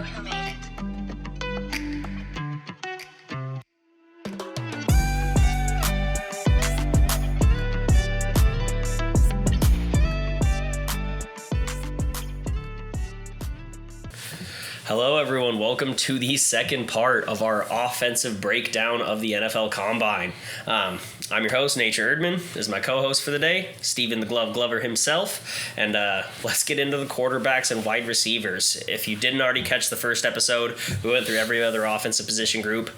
who made it. Hello, everyone. Welcome to the second part of our offensive breakdown of the NFL Combine. I'm your host, Nature Erdman. This is my co-host for the day, Steven the Glove Glover himself. And let's get into the quarterbacks and wide receivers. If you didn't already catch the first episode, we went through every other offensive position group.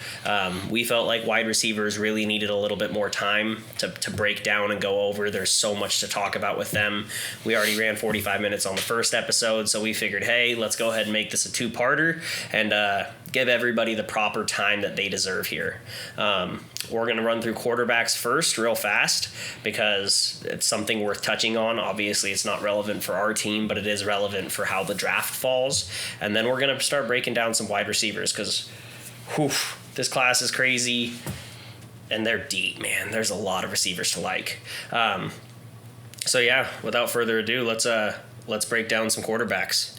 We felt like wide receivers really needed a little bit more time to break down and go over. There's so much to talk about with them. We already ran 45 minutes on the first episode, so we figured, hey, let's go ahead and make this a two-parter and give everybody the proper time that they deserve here. We're going to run through quarterbacks first real fast because it's something worth touching on. Obviously, it's not relevant for our team, but it is relevant for how the draft falls. And then we're going to start breaking down some wide receivers because this class is crazy and they're deep, man. There's a lot of receivers to like. So yeah, without further ado, let's break down some quarterbacks.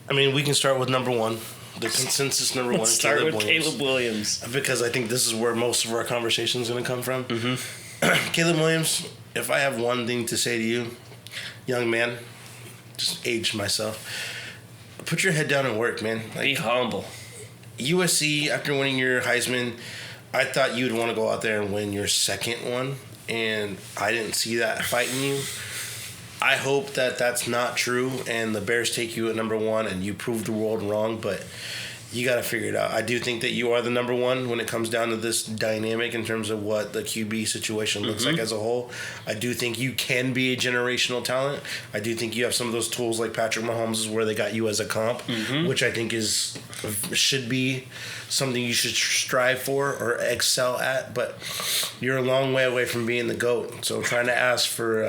I mean, we can start with number one. The consensus number one. Start with Caleb Williams. Because I think this is where most of our conversation is going to come from. Mm-hmm. Caleb Williams, if I have one thing to say to you, young man, just aged myself, put your head down and work, man. Be humble. USC, after winning your Heisman, I thought you'd want to go out there and win your second one, and I didn't see that fight in you. I hope that that's not true and the Bears take you at number one and you prove the world wrong, but you got to figure it out. I do think that you are the number one when it comes down to this dynamic in terms of what the QB situation looks like as a whole. I do think you can be a generational talent. I do think you have some of those tools like Patrick Mahomes where they got you as a comp, which I think should be something you should strive for or excel at, but you're a long way away from being the GOAT. So trying to ask for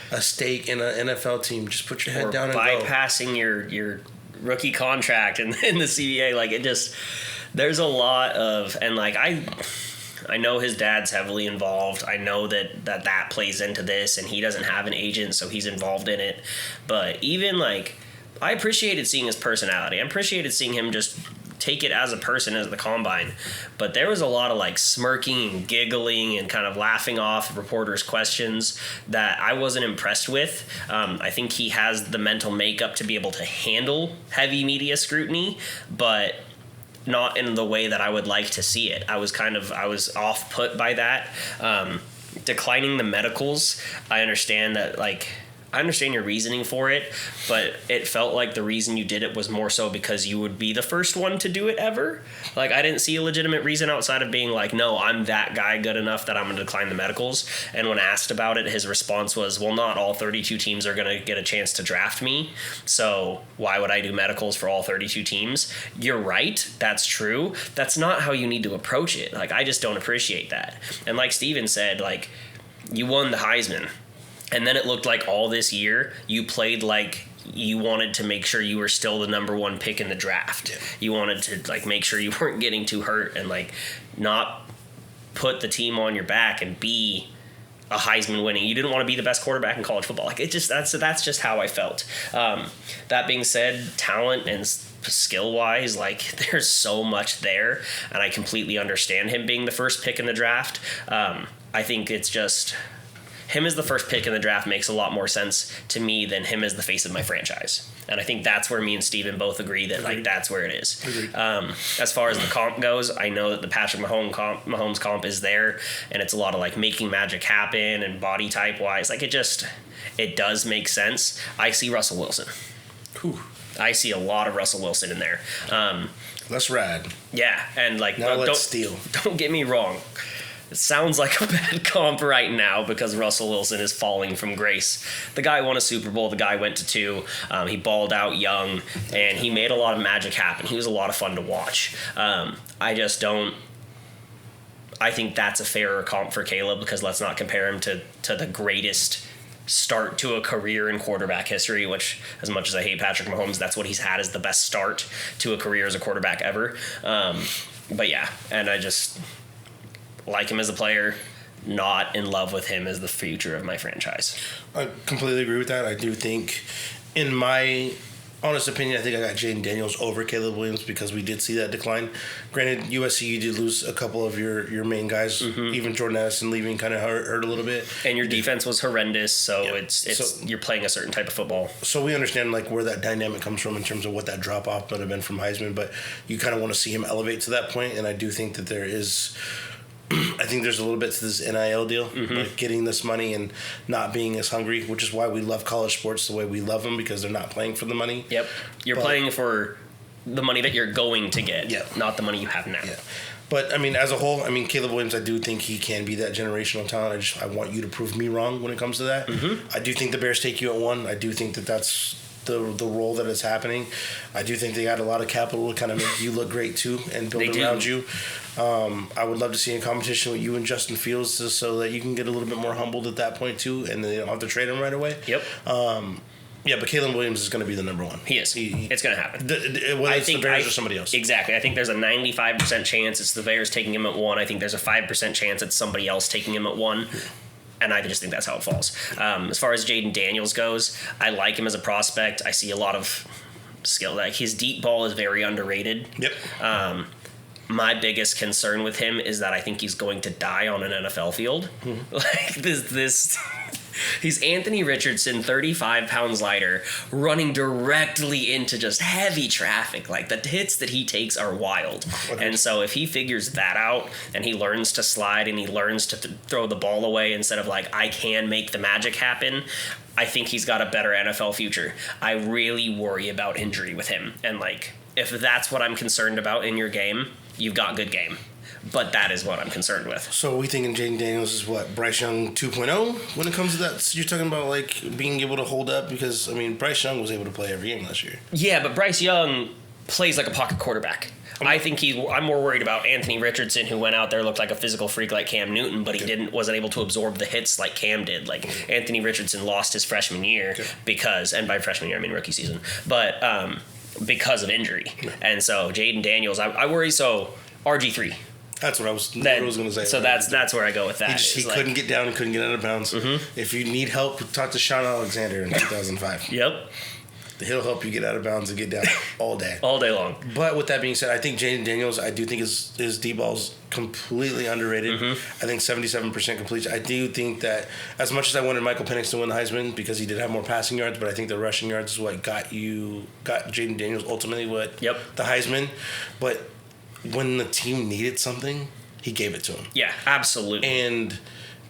a stake in an NFL team, just put your head down and go. Bypassing your rookie contract and in the CBA, like it just, there's a lot of, and like I know his dad's heavily involved. I know that plays into this, and he doesn't have an agent, so he's involved in it. But even like, I appreciated seeing his personality. I appreciated seeing him just take it as a person as the combine, but there was a lot of like smirking and giggling and kind of laughing off reporters' questions that I wasn't impressed with. I think he has the mental makeup to be able to handle heavy media scrutiny, but not in the way that I would like to see it. I was off put by that. Declining the medicals, I understand that, like, I understand your reasoning for it, but it felt like the reason you did it was more so because you would be the first one to do it ever. Like, I didn't see a legitimate reason outside of being like, no, I'm that guy good enough that I'm going to decline the medicals. And when asked about it, his response was, well, not all 32 teams are going to get a chance to draft me, so why would I do medicals for all 32 teams? You're right. That's true. That's not how you need to approach it. Like, I just don't appreciate that. And like Steven said, like, you won the Heisman. And then it looked like all this year you played like you wanted to make sure you were still the number one pick in the draft. Yeah. You wanted to like make sure you weren't getting too hurt and like not put the team on your back and be a Heisman winning. You didn't want to be the best quarterback in college football. Like, it just that's just how I felt. That being said, talent and skill wise, like, there's so much there, and I completely understand him being the first pick in the draft. I think it's just, him as the first pick in the draft makes a lot more sense to me than him as the face of my franchise. And I think that's where me and Steven both agree that, like, that's where it is. As far as the comp goes, I know that the Patrick Mahomes comp is there, and it's a lot of, like, making magic happen and body type-wise. Like, it does make sense. I see Russell Wilson. Whew. I see a lot of Russell Wilson in there. That's rad. Yeah, and, like, now let's steal. Don't get me wrong. It sounds like a bad comp right now because Russell Wilson is falling from grace. The guy won a Super Bowl. The guy went to 2. He balled out young, and he made a lot of magic happen. He was a lot of fun to watch. I think that's a fairer comp for Caleb because let's not compare him to the greatest start to a career in quarterback history, which, as much as I hate Patrick Mahomes, that's what he's had as the best start to a career as a quarterback ever. But yeah, and I just like him as a player, not in love with him as the future of my franchise. I completely agree with that. I do think, in my honest opinion, I think I got Jaden Daniels over Caleb Williams because we did see that decline. Granted, USC, you did lose a couple of your main guys. Even Jordan Addison leaving kind of hurt a little bit. And your defense was horrendous, so you're playing a certain type of football. So we understand like where that dynamic comes from in terms of what that drop off might have been from Heisman, but you kind of want to see him elevate to that point, and I do think that there is. I think there's a little bit to this NIL deal, like getting this money and not being as hungry, which is why we love college sports the way we love them, because they're not playing for the money. Yep. You're playing for the money that you're going to get, not the money you have now. Yeah. But, I mean, as a whole, I mean, Caleb Williams, I do think he can be that generational talent. I want you to prove me wrong when it comes to that. I do think the Bears take you at 1. I do think that that's the role that is happening. I do think they got a lot of capital to kind of make you look great, too, and build around you. I would love to see a competition with you and Justin Fields just so that you can get a little bit more humbled at that point, too, and then you don't have to trade him right away. Yep. Yeah, but Caleb Williams is going to be the number 1. He is. It's going to happen. Whether it's the Bears or somebody else. Exactly. I think there's a 95% chance it's the Bears taking him at 1. I think there's a 5% chance it's somebody else taking him at 1. And I just think that's how it falls. As far as Jaden Daniels goes, I like him as a prospect. I see a lot of skill. Like his deep ball is very underrated. Yep. My biggest concern with him is that I think he's going to die on an NFL field. Like this he's Anthony Richardson, 35 pounds lighter, running directly into just heavy traffic. Like the hits that he takes are wild. And so if he figures that out and he learns to slide and he learns to throw the ball away instead of like, I can make the magic happen, I think he's got a better NFL future. I really worry about injury with him. And like, if that's what I'm concerned about in your game, you've got good game. But that is what I'm concerned with. So are we thinking Jaden Daniels is what, Bryce Young 2.0 when it comes to that? So you're talking about like being able to hold up because, I mean, Bryce Young was able to play every game last year. Yeah, but Bryce Young plays like a pocket quarterback. I think I'm more worried about Anthony Richardson, who went out there, looked like a physical freak like Cam Newton, but he wasn't able to absorb the hits like Cam did. Like Anthony Richardson lost his freshman year because, and by freshman year I mean rookie season, but because of injury. And so Jaden Daniels, I worry. So RG3. That's what I was going to say. So that's where I go with that. He couldn't get down and couldn't get out of bounds. If you need help, talk to Sean Alexander in 2005. Yep. He'll help you get out of bounds and get down all day. All day long. But with that being said, I think Jaden Daniels, I do think his D-ball's completely underrated. I think 77% completion. I do think that as much as I wanted Michael Penix to win the Heisman because he did have more passing yards, but I think the rushing yards is what got Jaden Daniels ultimately the Heisman. But when the team needed something, he gave it to him. Yeah, absolutely. And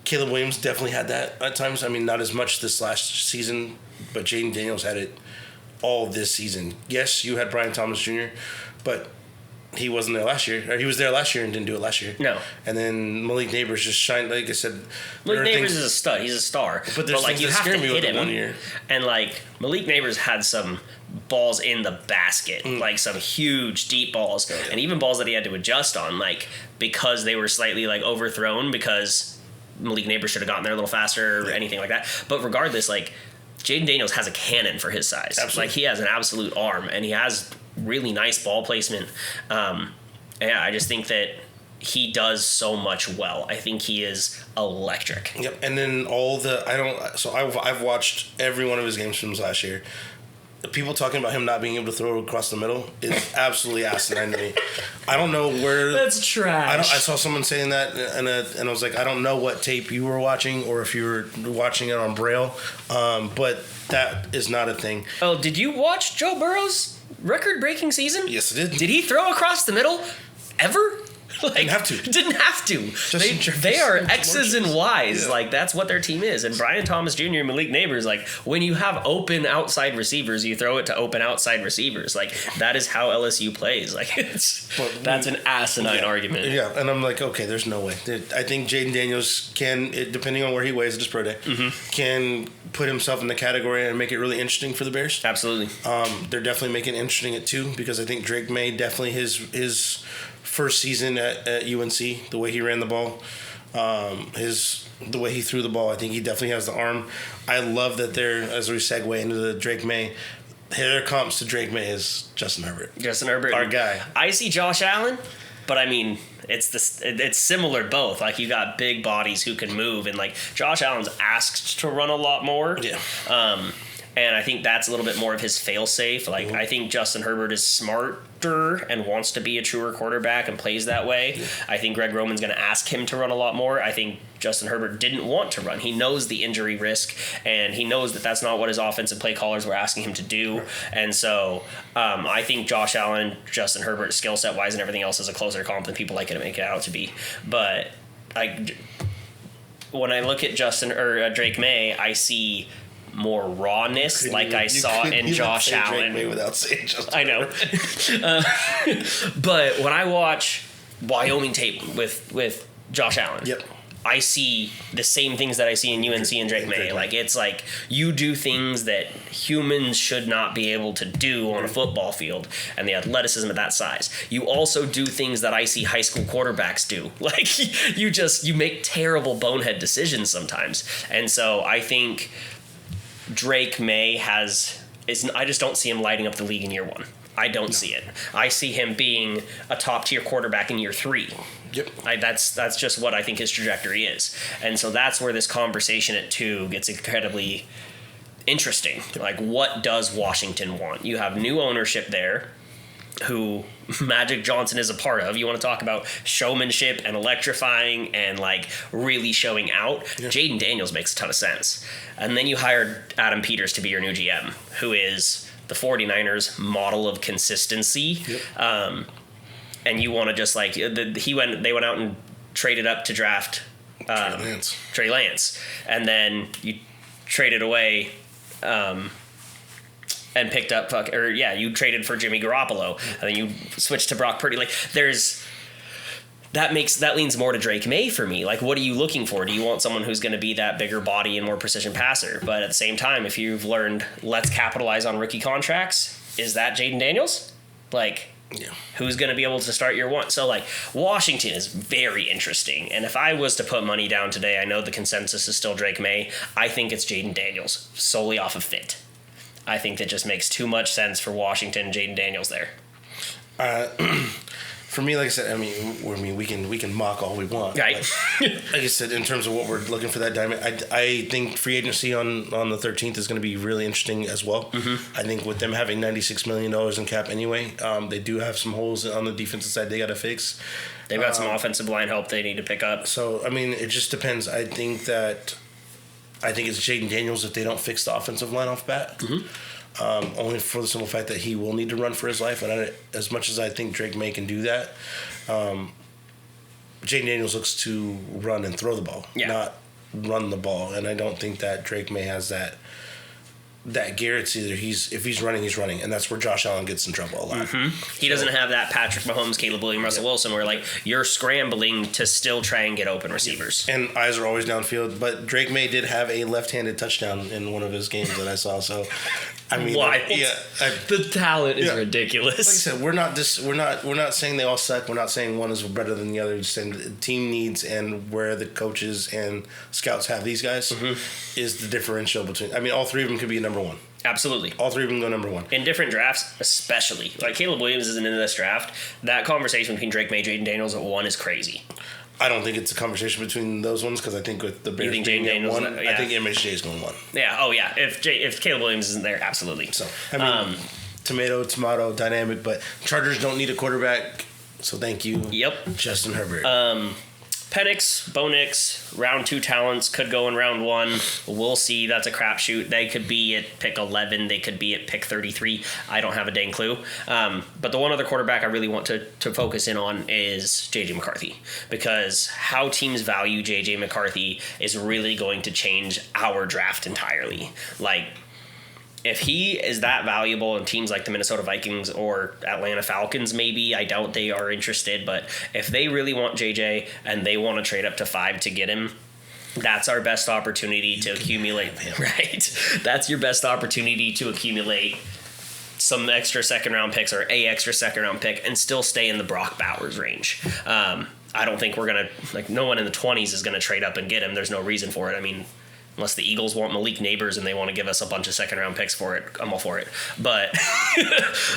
Caleb Williams definitely had that at times. I mean, not as much this last season, but Jaden Daniels had it all this season. Yes, you had Brian Thomas Jr., but he wasn't there last year. Or he was there last year and didn't do it last year. No. And then Malik Neighbors just shined. Like I said, Malik Neighbors is a stud. He's a star. But like you have to hit him. 1 year. And like Malik Neighbors had some balls in the basket, like some huge deep balls, and even balls that he had to adjust on, like because they were slightly like overthrown because Malik Neighbors should have gotten there a little faster or anything like that. But regardless, like Jaden Daniels has a cannon for his size. Absolutely. Like he has an absolute arm and he has really nice ball placement. Yeah, I just think that he does so much well. I think he is electric. Yep. And then I've watched every one of his games from last year. The people talking about him not being able to throw across the middle is absolutely asinine to me. I don't know where. That's trash. I saw someone saying that, and I was like, I don't know what tape you were watching or if you were watching it on Braille, but that is not a thing. Oh, did you watch Joe Burrow's record-breaking season? Yes, I did. Did he throw across the middle ever? Like, didn't have to. Didn't have to. They are X's and Y's. Yeah. Like, that's what their team is. And Brian Thomas Jr. and Malik Neighbors, like, when you have open outside receivers, you throw it to open outside receivers. Like, that is how LSU plays. Like, that's an asinine argument. Yeah, and I'm like, okay, there's no way. I think Jaden Daniels can, depending on where he weighs at his pro day, can put himself in the category and make it really interesting for the Bears. Absolutely. They're definitely making it interesting at two because I think Drake May definitely his first season at UNC, the way he ran the ball, the way he threw the ball, I think he definitely has the arm. I love that as we segue into the Drake May, their comps to Drake May is Justin Herbert. Justin Herbert. Our guy. I see Josh Allen, but I mean, it's similar both. Like, you got big bodies who can move, and like Josh Allen's asked to run a lot more. Yeah. And I think that's a little bit more of his fail-safe. Like, I think Justin Herbert is smarter and wants to be a truer quarterback and plays that way. I think Greg Roman's going to ask him to run a lot more. I think Justin Herbert didn't want to run. He knows the injury risk, and he knows that that's not what his offensive play callers were asking him to do. And so I think Josh Allen, Justin Herbert, skill set wise and everything else is a closer comp than people like it to make it out to be. But when I look at Drake May, I see more rawness, like I saw in Josh Allen. Drake May without saying Justin I know. But when I watch Wyoming tape with Josh Allen, Yep. I see the same things that I see in UNC and Drake May. Like, it's like you do things that humans should not be able to do on a football field, and the athleticism at that size. You also do things that I see high school quarterbacks do. Like, you make terrible bonehead decisions sometimes. And so I think Drake May I just don't see him lighting up the league in year one. I don't see it. I see him being a top tier quarterback in year 3. Yep. That's just what I think his trajectory is. And so that's where this conversation at 2 gets incredibly interesting. Like, what does Washington want? You have new ownership there, who Magic Johnson is a part of. You want to talk about showmanship and electrifying and, like, really showing out. Yeah. Jaden Daniels makes a ton of sense. And then you hired Adam Peters to be your new GM, who is the 49ers model of consistency. Yep. And you want to just, like, they went out and traded up to draft Trey Lance. And then you traded away and picked up you traded for Jimmy Garoppolo, and then you switched to Brock Purdy. Like, that leans more to Drake May for me. Like, what are you looking for? Do you want someone who's going to be that bigger body and more precision passer? But at the same time, if you've learned, let's capitalize on rookie contracts, is that Jaden Daniels? Like, yeah. Who's going to be able to start year 1? So, like, Washington is very interesting. And if I was to put money down today, I know the consensus is still Drake May. I think it's Jaden Daniels, solely off of fit. I think that just makes too much sense for Washington and Jaden Daniels there. For me, like I said, I mean, we can mock all we want. Right. Like I said, in terms of what we're looking for that diamond, I think free agency on the 13th is going to be really interesting as well. Mm-hmm. I think with them having $96 million in cap anyway, they do have some holes on the defensive side they got to fix. They've got some offensive line help they need to pick up. So, I mean, it just depends. I think it's Jaden Daniels if they don't fix the offensive line off bat. Mm-hmm. Only for the simple fact that he will need to run for his life. And as much as I think Drake May can do that, Jaden Daniels looks to run and throw the ball, not run the ball. And I don't think that Drake May has that gear. It's either if he's running, he's running. And that's where Josh Allen gets in trouble a lot. Mm-hmm. He doesn't have that Patrick Mahomes, Caleb Williams, Russell Wilson, where, like, you're scrambling to still try and get open receivers. And eyes are always downfield. But Drake May did have a left-handed touchdown in one of his games that I saw. So, I mean, the talent is ridiculous. Like I said, we're not saying they all suck. We're not saying one is better than the other. Just saying the team needs and where the coaches and scouts have these guys is the differential between. I mean, all 3 of them could be number 1. Absolutely. All 3 of them go number 1. In different drafts, especially. Like, Caleb Williams isn't in this draft. That conversation between Drake May, Jaden Daniels at 1 is crazy. I don't think it's a conversation between those ones because I think with the Bears being at 1, I think MHJ is going 1. Yeah. Oh, yeah. If Caleb Williams isn't there, absolutely. So, I mean, tomato, dynamic, but Chargers don't need a quarterback, so thank you. Yep. Justin Herbert. Penix, Bo Nix, round 2 talents could go in round 1. We'll see. That's a crapshoot. They could be at pick 11. They could be at pick 33. I don't have a dang clue. But the one other quarterback I really want to focus in on is J.J. McCarthy, because how teams value J.J. McCarthy is really going to change our draft entirely. Like, if he is that valuable in teams like the Minnesota Vikings or Atlanta Falcons, maybe, I doubt they are interested, but if they really want JJ and they want to trade up to 5 to get him, that's our best opportunity to accumulate. Right? That's your best opportunity to accumulate some extra second-round picks or a extra second-round pick and still stay in the Brock Bowers range. I don't think we're going to, like, no one in the 20s is going to trade up and get him. There's no reason for it. I mean, unless the Eagles want Malik Neighbors and they want to give us a bunch of second-round picks for it, I'm all for it. But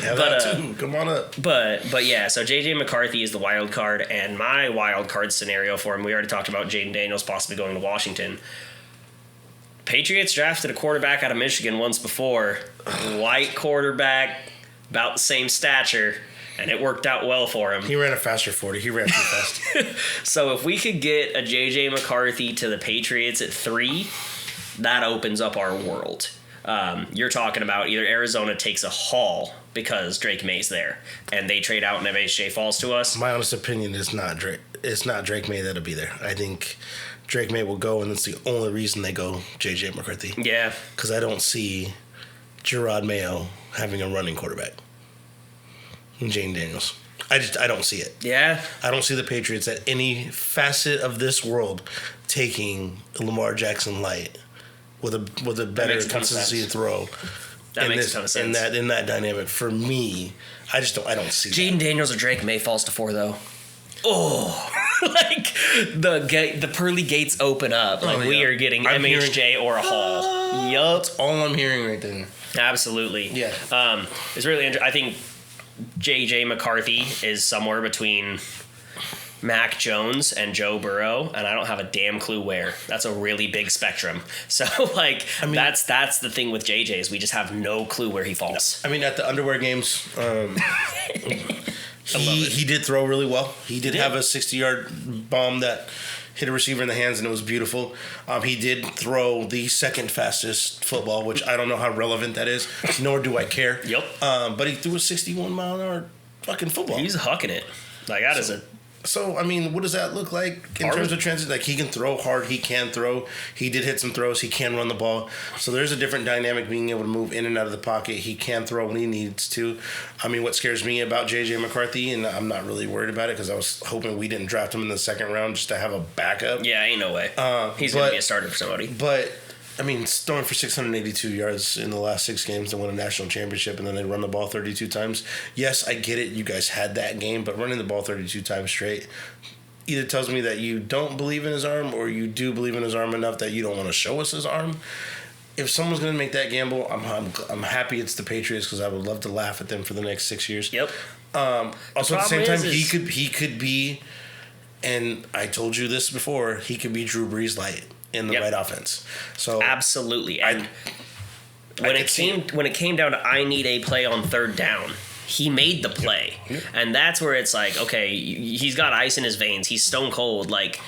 that too. Come on up. But yeah, so J.J. McCarthy is the wild card, and my wild card scenario for him, we already talked about Jaden Daniels possibly going to Washington. Patriots drafted a quarterback out of Michigan once before. White quarterback, about the same stature, and it worked out well for him. He ran a faster 40. He ran too fast. So if we could get a J.J. McCarthy to the Patriots at 3, that opens up our world. You're talking about either Arizona takes a haul because Drake May's there, and they trade out and MHJ falls to us. My honest opinion is not Drake. It's not Drake May that'll be there. I think Drake May will go, and that's the only reason they go J.J. McCarthy. Yeah. Because I don't see Gerard Mayo having a running quarterback. And Jane Daniels. I don't see it. Yeah. I don't see the Patriots at any facet of this world taking Lamar Jackson light with a better consistency to throw. That makes a ton of sense. In that dynamic, for me, I don't see Jaden Daniels or Drake May falls to 4 though. Oh, like the pearly gates open up. Like we are getting MHJ or a haul. Yup. That's all I'm hearing right there. Absolutely. Yeah. It's really interesting. I think J.J. McCarthy is somewhere between Mac Jones and Joe Burrow, and I don't have a damn clue where. That's a really big spectrum. So, like, that's the thing with JJ is we just have no clue where he falls. I mean, at the underwear games, he did throw really well. He did have a 60-yard bomb that hit a receiver in the hands, and it was beautiful. He did throw the second fastest football, which I don't know how relevant that is, nor do I care. Yep. But he threw a 61-mile-an-hour fucking football. He's hucking it. Like, that is a... So, I mean, what does that look like in terms of transit? Like, he can throw hard. He can throw. He did hit some throws. He can run the ball. So, there's a different dynamic being able to move in and out of the pocket. He can throw when he needs to. I mean, what scares me about J.J. McCarthy, and I'm not really worried about it because I was hoping we didn't draft him in the second round just to have a backup. Yeah, ain't no way. He's going to be a starter for somebody. But... I mean, throwing for 682 yards in the last 6 games to win a national championship, and then they run the ball 32 times. Yes, I get it. You guys had that game, but running the ball 32 times straight either tells me that you don't believe in his arm or you do believe in his arm enough that you don't want to show us his arm. If someone's going to make that gamble, I'm happy it's the Patriots because I would love to laugh at them for the next 6 years. Yep. Also, at the same time, he could be, and I told you this before, he could be Drew Brees light. In the right offense, so absolutely. And when it came down to I need a play on third down, he made the play, and that's where it's like, okay, he's got ice in his veins. He's stone cold. Like,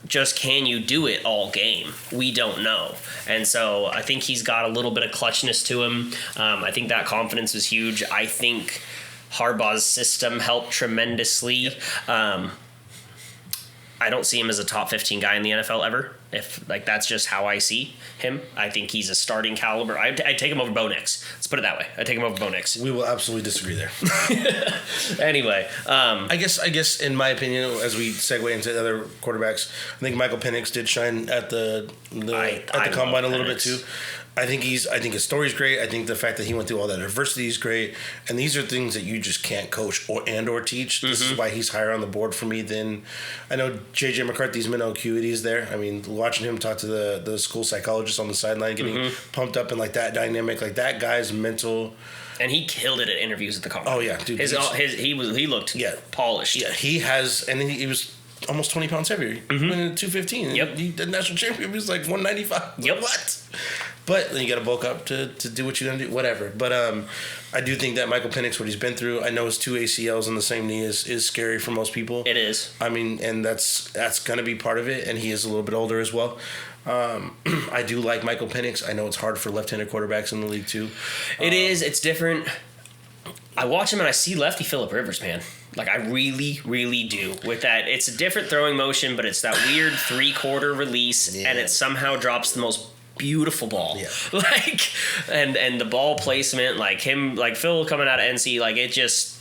just can you do it all game? We don't know, and so I think he's got a little bit of clutchness to him. I think that confidence was huge. I think Harbaugh's system helped tremendously. I don't see him as a top 15 guy in the NFL ever. If that's just how I see him. I think he's a starting caliber. I take him over Bo Nix. Let's put it that way. I take him over Bo Nix. We will absolutely disagree there. Anyway, I guess in my opinion, as we segue into other quarterbacks, I think Michael Penix did shine at the combine a little bit too. I think his story's great. I think the fact that he went through all that adversity is great. And these are things that you just can't coach or teach. This is why he's higher on the board for me than I know J.J. McCarthy's mental acuity is there. I mean, watching him talk to the school psychologist on the sideline, getting pumped up and like that dynamic, like that guy's mental. And he killed it at interviews at the combine. Oh yeah, dude. He looked polished. Yeah, he has, and he was almost 20 pounds heavier. Winning 215. Yep. The national champion was like 195. Yep. What? But then you got to bulk up to do what you're going to do, whatever. But I do think that Michael Penix, what he's been through, I know his 2 ACLs in the same knee is scary for most people. It is. I mean, and that's going to be part of it, and he is a little bit older as well. I do like Michael Penix. I know it's hard for left-handed quarterbacks in the league too. It is. It's different. I watch him and I see lefty Phillip Rivers, man. Like, I really, really do. With that, it's a different throwing motion, but it's that weird 3/4 release, and it somehow drops the most beautiful ball. Yeah. Like, and the ball placement, like him, like Phil coming out of NC, like it just...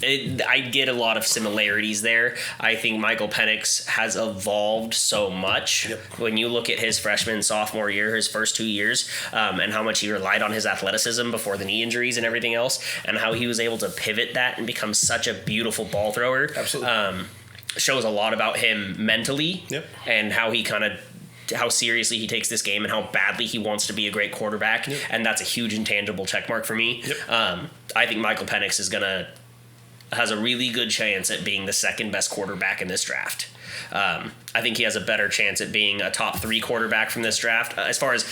I get a lot of similarities there. I think Michael Penix has evolved so much. Yep. When you look at his freshman, sophomore year, his first 2 years, and how much he relied on his athleticism before the knee injuries and everything else, and how he was able to pivot that and become such a beautiful ball thrower. Absolutely. Shows a lot about him mentally. Yep. And how he how seriously he takes this game and how badly he wants to be a great quarterback. Yep. And that's a huge intangible check mark for me. Yep. I think Michael Penix is going to has a really good chance at being the second best quarterback in this draft. I think he has a better chance at being a top 3 quarterback from this draft as far as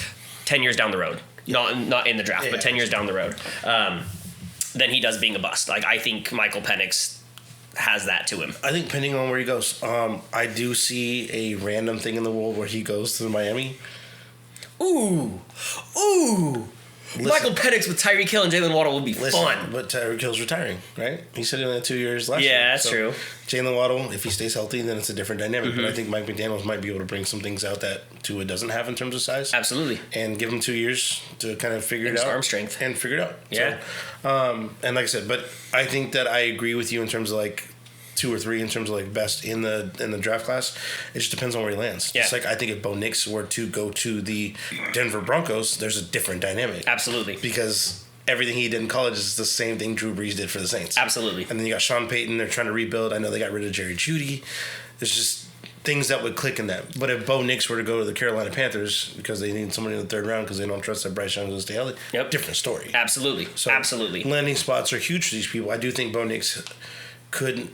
10 years down the road. Not in the draft, but 10 years down the road. Than he does being a bust. Like, I think Michael Penix has that to him. I think depending on where he goes, I do see a random thing in the world where he goes to Miami. Ooh. Listen, Michael Penix with Tyreek Hill and Jalen Waddle would be fun. But Tyreek Hill's retiring, right? He said he only had 2 years left. Yeah, that's true. Jalen Waddle, if he stays healthy, then it's a different dynamic. Mm-hmm. But I think Mike McDaniels might be able to bring some things out that Tua doesn't have in terms of size. Absolutely. And give him 2 years to kind of figure it out. Arm strength. And figure it out. Yeah. So, and like I said, but I think that I agree with you in terms of like 2 or 3 in terms of like best in the draft class. It just depends on where he lands. Yeah. It's like I think if Bo Nix were to go to the Denver Broncos, there's a different dynamic. Absolutely. Because everything he did in college is the same thing Drew Brees did for the Saints. Absolutely. And then you got Sean Payton. They're trying to rebuild. I know they got rid of Jerry Jeudy. There's just things that would click in that. But if Bo Nix were to go to the Carolina Panthers because they need somebody in the 3rd round because they don't trust that Bryce Young's going to stay healthy, different story. Absolutely. So absolutely. Landing spots are huge for these people. I do think Bo Nix could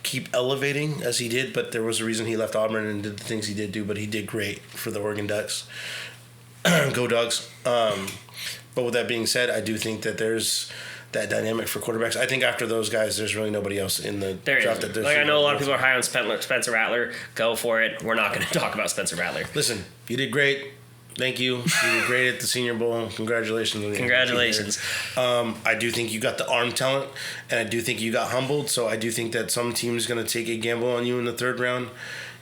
keep elevating as he did, but there was a reason he left Auburn and did the things he did do, but he did great for the Oregon Ducks. Go Dogs. But with that being said, I do think that there's that dynamic for quarterbacks. I think after those guys, there's really nobody else in the draft. I know a lot of people are high on Spencer Rattler. Go for it. We're not going to talk about Spencer Rattler. Listen, you did great. Thank you. You did great at the Senior Bowl. Congratulations. Congratulations. I do think you got the arm talent, and I do think you got humbled. So I do think that some team's going to take a gamble on you in the 3rd round.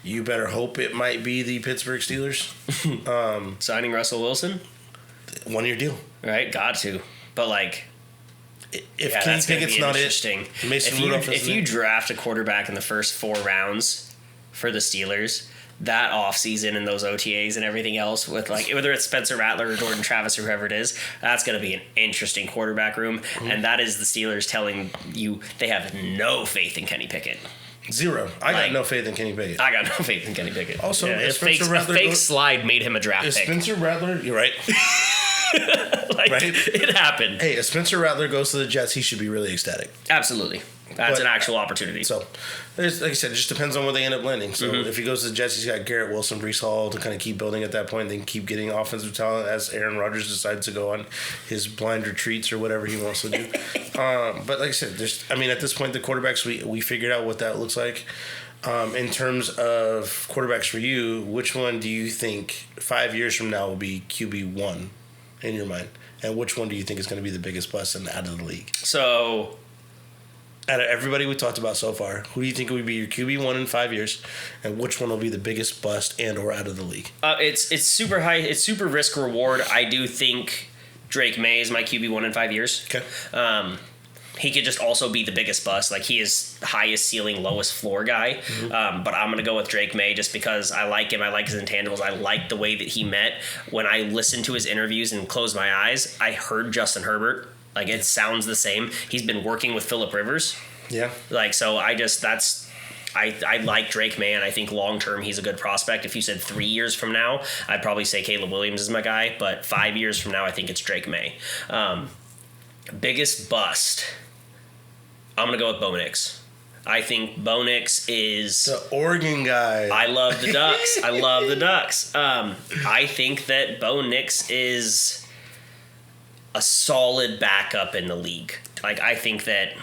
You better hope it might be the Pittsburgh Steelers. Signing Russell Wilson? 1-year deal. Right? Got to. But, if Kenny Pickett's not interesting. If you draft a quarterback in the first 4 rounds for the Steelers, that offseason and those OTAs and everything else with whether it's Spencer Rattler or Jordan Travis or whoever it is, that's going to be an interesting quarterback room. Mm-hmm. And that is the Steelers telling you they have no faith in Kenny Pickett. 0. I got no faith in Kenny Pickett. I got no faith in Kenny Pickett. Also, a fake slide made him a draft pick. Spencer Rattler, you're right. Right? It happened. Hey, if Spencer Rattler goes to the Jets, he should be really ecstatic. Absolutely. That's an actual opportunity. So, like I said, it just depends on where they end up landing. So, if he goes to the Jets, he's got Garrett Wilson, Breece Hall to kind of keep building at that point. Then keep getting offensive talent as Aaron Rodgers decides to go on his blind retreats or whatever he wants to do. But like I said, at this point, the quarterbacks, we figured out what that looks like. In terms of quarterbacks for you, which one do you think 5 years from now will be QB1 in your mind? And which one do you think is going to be the biggest bust and out of the league? So, out of everybody we talked about so far, who do you think would be your QB1 in 5 years, and which one will be the biggest bust and or out of the league? It's super high. It's super risk reward. I do think Drake May is my QB1 in 5 years. Okay. He could just also be the biggest bust. He is highest ceiling, lowest floor guy. Mm-hmm. But I'm going to go with Drake May just because I like him. I like his intangibles. I like the way that he met. When I listened to his interviews and closed my eyes, I heard Justin Herbert. It sounds the same. He's been working with Phillip Rivers. Yeah. So I like Drake May, and I think long term he's a good prospect. If you said 3 years from now, I'd probably say Caleb Williams is my guy. But 5 years from now, I think it's Drake May. Biggest bust. I'm going to go with Bo Nix. I think Bo Nix is... the Oregon guy. I love the Ducks. I think that Bo Nix is a solid backup in the league. I think that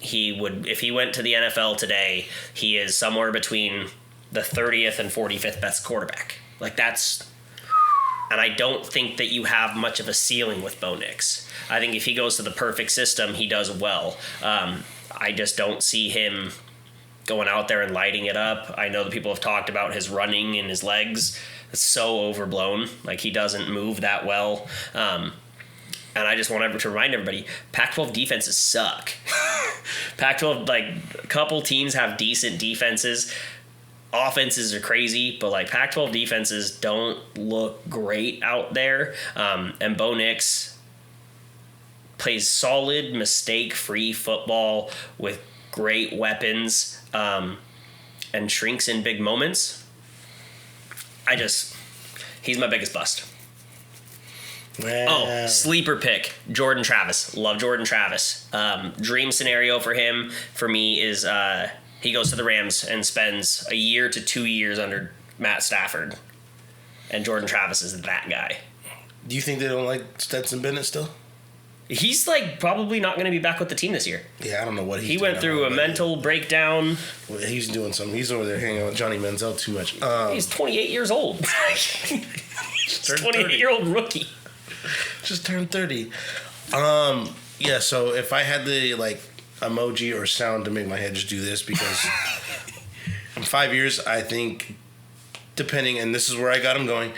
he would... if he went to the NFL today, he is somewhere between the 30th and 45th best quarterback. That's... and I don't think that you have much of a ceiling with Bo Nix. I think if he goes to the perfect system, he does well. I just don't see him going out there and lighting it up. I know that people have talked about his running and his legs. It's so overblown. He doesn't move that well. And I just want to remind everybody, Pac-12 defenses suck. Pac-12, a couple teams have decent defenses. Offenses are crazy, but Pac-12 defenses don't look great out there. And Bo Nix plays solid, mistake-free football with great weapons and shrinks in big moments. He's my biggest bust. Oh, sleeper pick, Jordan Travis. Love Jordan Travis. Dream scenario for him, for me, is he goes to the Rams and spends a year to 2 years under Matt Stafford. And Jordan Travis is that guy. Do you think they don't like Stetson Bennett still? He's like probably not going to be back with the team this year. Yeah, I don't know what he's He doing. went through a mental breakdown. Well, he's doing something. He's over there hanging out with Johnny Manziel too much. He's 28 years old. He's a 28-year-old rookie. Just turned 30. Yeah, so if I had the like emoji or sound to make my head just do this, because in 5 years, I think, depending, and this is where I got him going,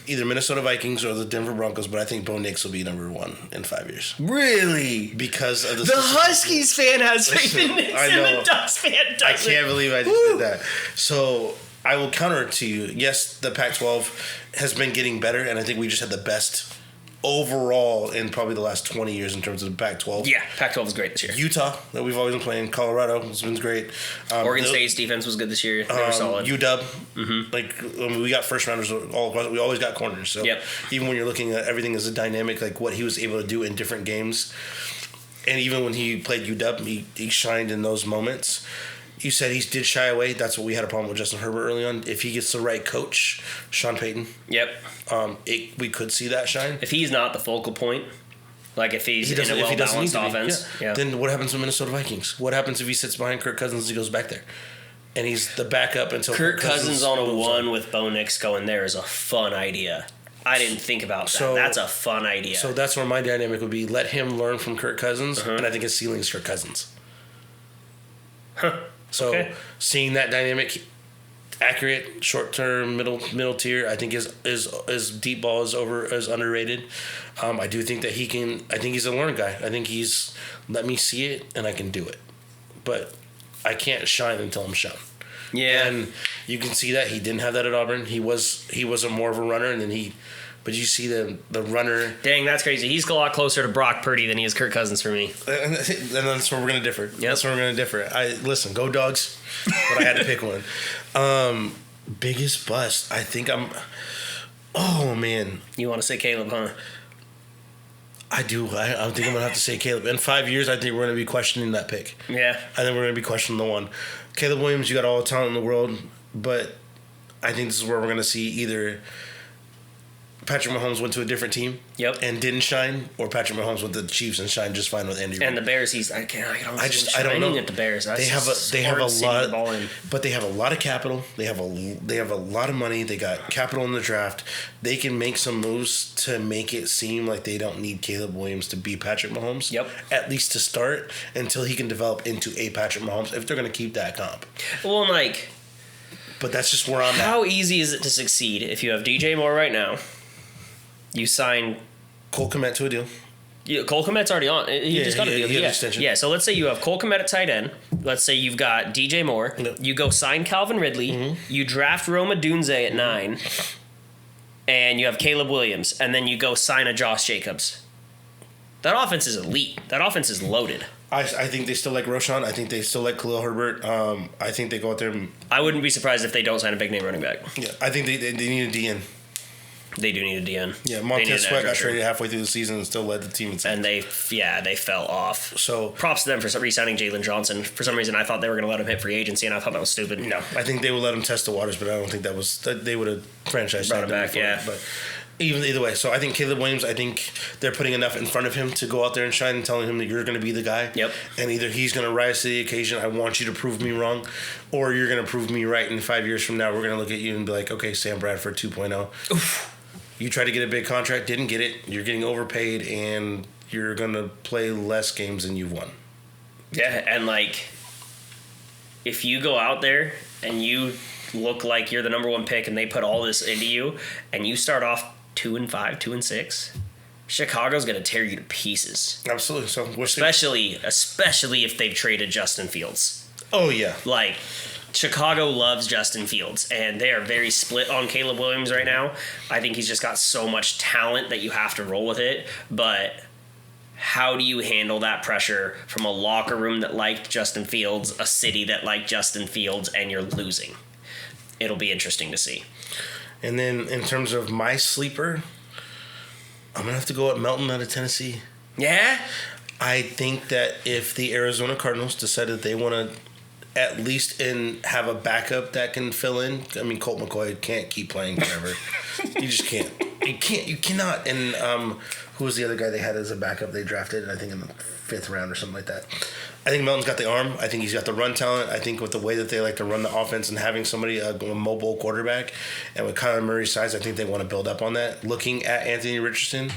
either Minnesota Vikings or the Denver Broncos, but I think Bo Nix will be number 1 in 5 years. Really? Because of the Huskies fan has faith in Nix, I know. and the Ducks fan doesn't. I can't believe I just did that. So I will counter it to you. Yes, the Pac-12 has been getting better, and I think we just had the best overall in probably the last 20 years in terms of the Pac-12. Yeah, Pac-12 is great this year. Utah, that we've always been playing. Colorado has been great. Oregon State's defense was good this year. They were solid. UW, like we got first rounders all across. We always got corners. So even when you're looking at everything as a dynamic, like what he was able to do in different games, and even when he played UW, he shined in those moments. You said he did shy away. That's what we had a problem with Justin Herbert early on. If he gets the right coach, Sean Payton. Yep. We could see that shine. If he's not the focal point, like if he's in a well-balanced offense, then what happens with Minnesota Vikings? What happens if he sits behind Kirk Cousins and he goes back there? And he's the backup until Kirk Cousins on a 1 with Bo Nix going there is a fun idea. I didn't think about that. So, that's a fun idea. So that's where my dynamic would be. Let him learn from Kirk Cousins, and I think his ceiling is Kirk Cousins. So seeing that dynamic, accurate, short term, middle tier, I think is deep ball is underrated. I do think that he can. I think he's a learn guy. I think he's let me see it and I can do it, but I can't shine until I'm shown. Yeah, and you can see that he didn't have that at Auburn. He was a more of a runner, and then he. But you see the runner. Dang, that's crazy. He's a lot closer to Brock Purdy than he is Kirk Cousins for me. And that's where we're going to differ. Yep. That's where we're going to differ. Listen, go Dogs, but I had to pick one. Biggest bust. I think I'm. Oh man. You want to say Caleb, huh? I do. I think I'm gonna have to say Caleb. In 5 years, I think we're gonna be questioning that pick. Yeah. I think we're gonna be questioning the one. Caleb Williams, you got all the talent in the world, but I think this is where we're gonna see either Patrick Mahomes went to a different team, and didn't shine, or Patrick Mahomes went to the Chiefs and shined just fine with Andy Reid. And the Bears, I don't know. At the Bears, they have a lot, but they have a lot of capital. They have a lot of money. They got capital in the draft. They can make some moves to make it seem like they don't need Caleb Williams to be Patrick Mahomes. Yep. At least to start, until he can develop into a Patrick Mahomes, if they're going to keep that comp. Well, but that's just where I'm at. How easy is it to succeed if you have DJ Moore right now? You sign Cole Kmet to a deal. Yeah, Cole Kmet's already on. He just got a deal. He had an extension. Yeah, so let's say you have Cole Kmet at tight end. Let's say you've got DJ Moore. Yep. You go sign Calvin Ridley. Mm-hmm. You draft Roma Dunze at 9. And you have Caleb Williams. And then you go sign a Josh Jacobs. That offense is elite. That offense is loaded. I think they still like Roshan. I think they still like Khalil Herbert. I think they go out there and... I wouldn't be surprised if they don't sign a big name running back. Yeah, I think they need a DN. They do need a DN. Yeah, Montez Sweat got traded halfway through the season and still led the team. And they fell off. So props to them for re-signing Jalen Johnson. For some reason, I thought they were going to let him hit free agency, and I thought that was stupid. No, I think they would let him test the waters, but I don't think they would have franchised brought him back. Yeah, but either way, so I think Caleb Williams. I think they're putting enough in front of him to go out there and shine, and telling him that you're going to be the guy. Yep. And either he's going to rise to the occasion. I want you to prove me wrong, or you're going to prove me right. And 5 years from now, we're going to look at you and be like, okay, Sam Bradford 2.0. Oof. You tried to get a big contract, didn't get it. You're getting overpaid, and you're going to play less games than you've won. Yeah, and if you go out there and you look like you're the number 1 pick and they put all this into you, and you start off 2-5, 2-6, Chicago's going to tear you to pieces. Absolutely. So especially if they've traded Justin Fields. Oh, yeah. Chicago loves Justin Fields, and they are very split on Caleb Williams right now. I think he's just got so much talent that you have to roll with it. But how do you handle that pressure from a locker room that liked Justin Fields, a city that liked Justin Fields, and you're losing? It'll be interesting to see. And then in terms of my sleeper, I'm going to have to go at Melton out of Tennessee. Yeah? I think that if the Arizona Cardinals decided that they want to at least have a backup that can fill in. I mean, Colt McCoy can't keep playing forever. You just can't. You cannot. And who was the other guy they had as a backup they drafted, I think in the 5th round or something like that. I think Melton's got the arm. I think he's got the run talent. I think with the way that they like to run the offense and having somebody, a mobile quarterback, and with Kyler Murray's size, I think they want to build up on that. Looking at Anthony Richardson,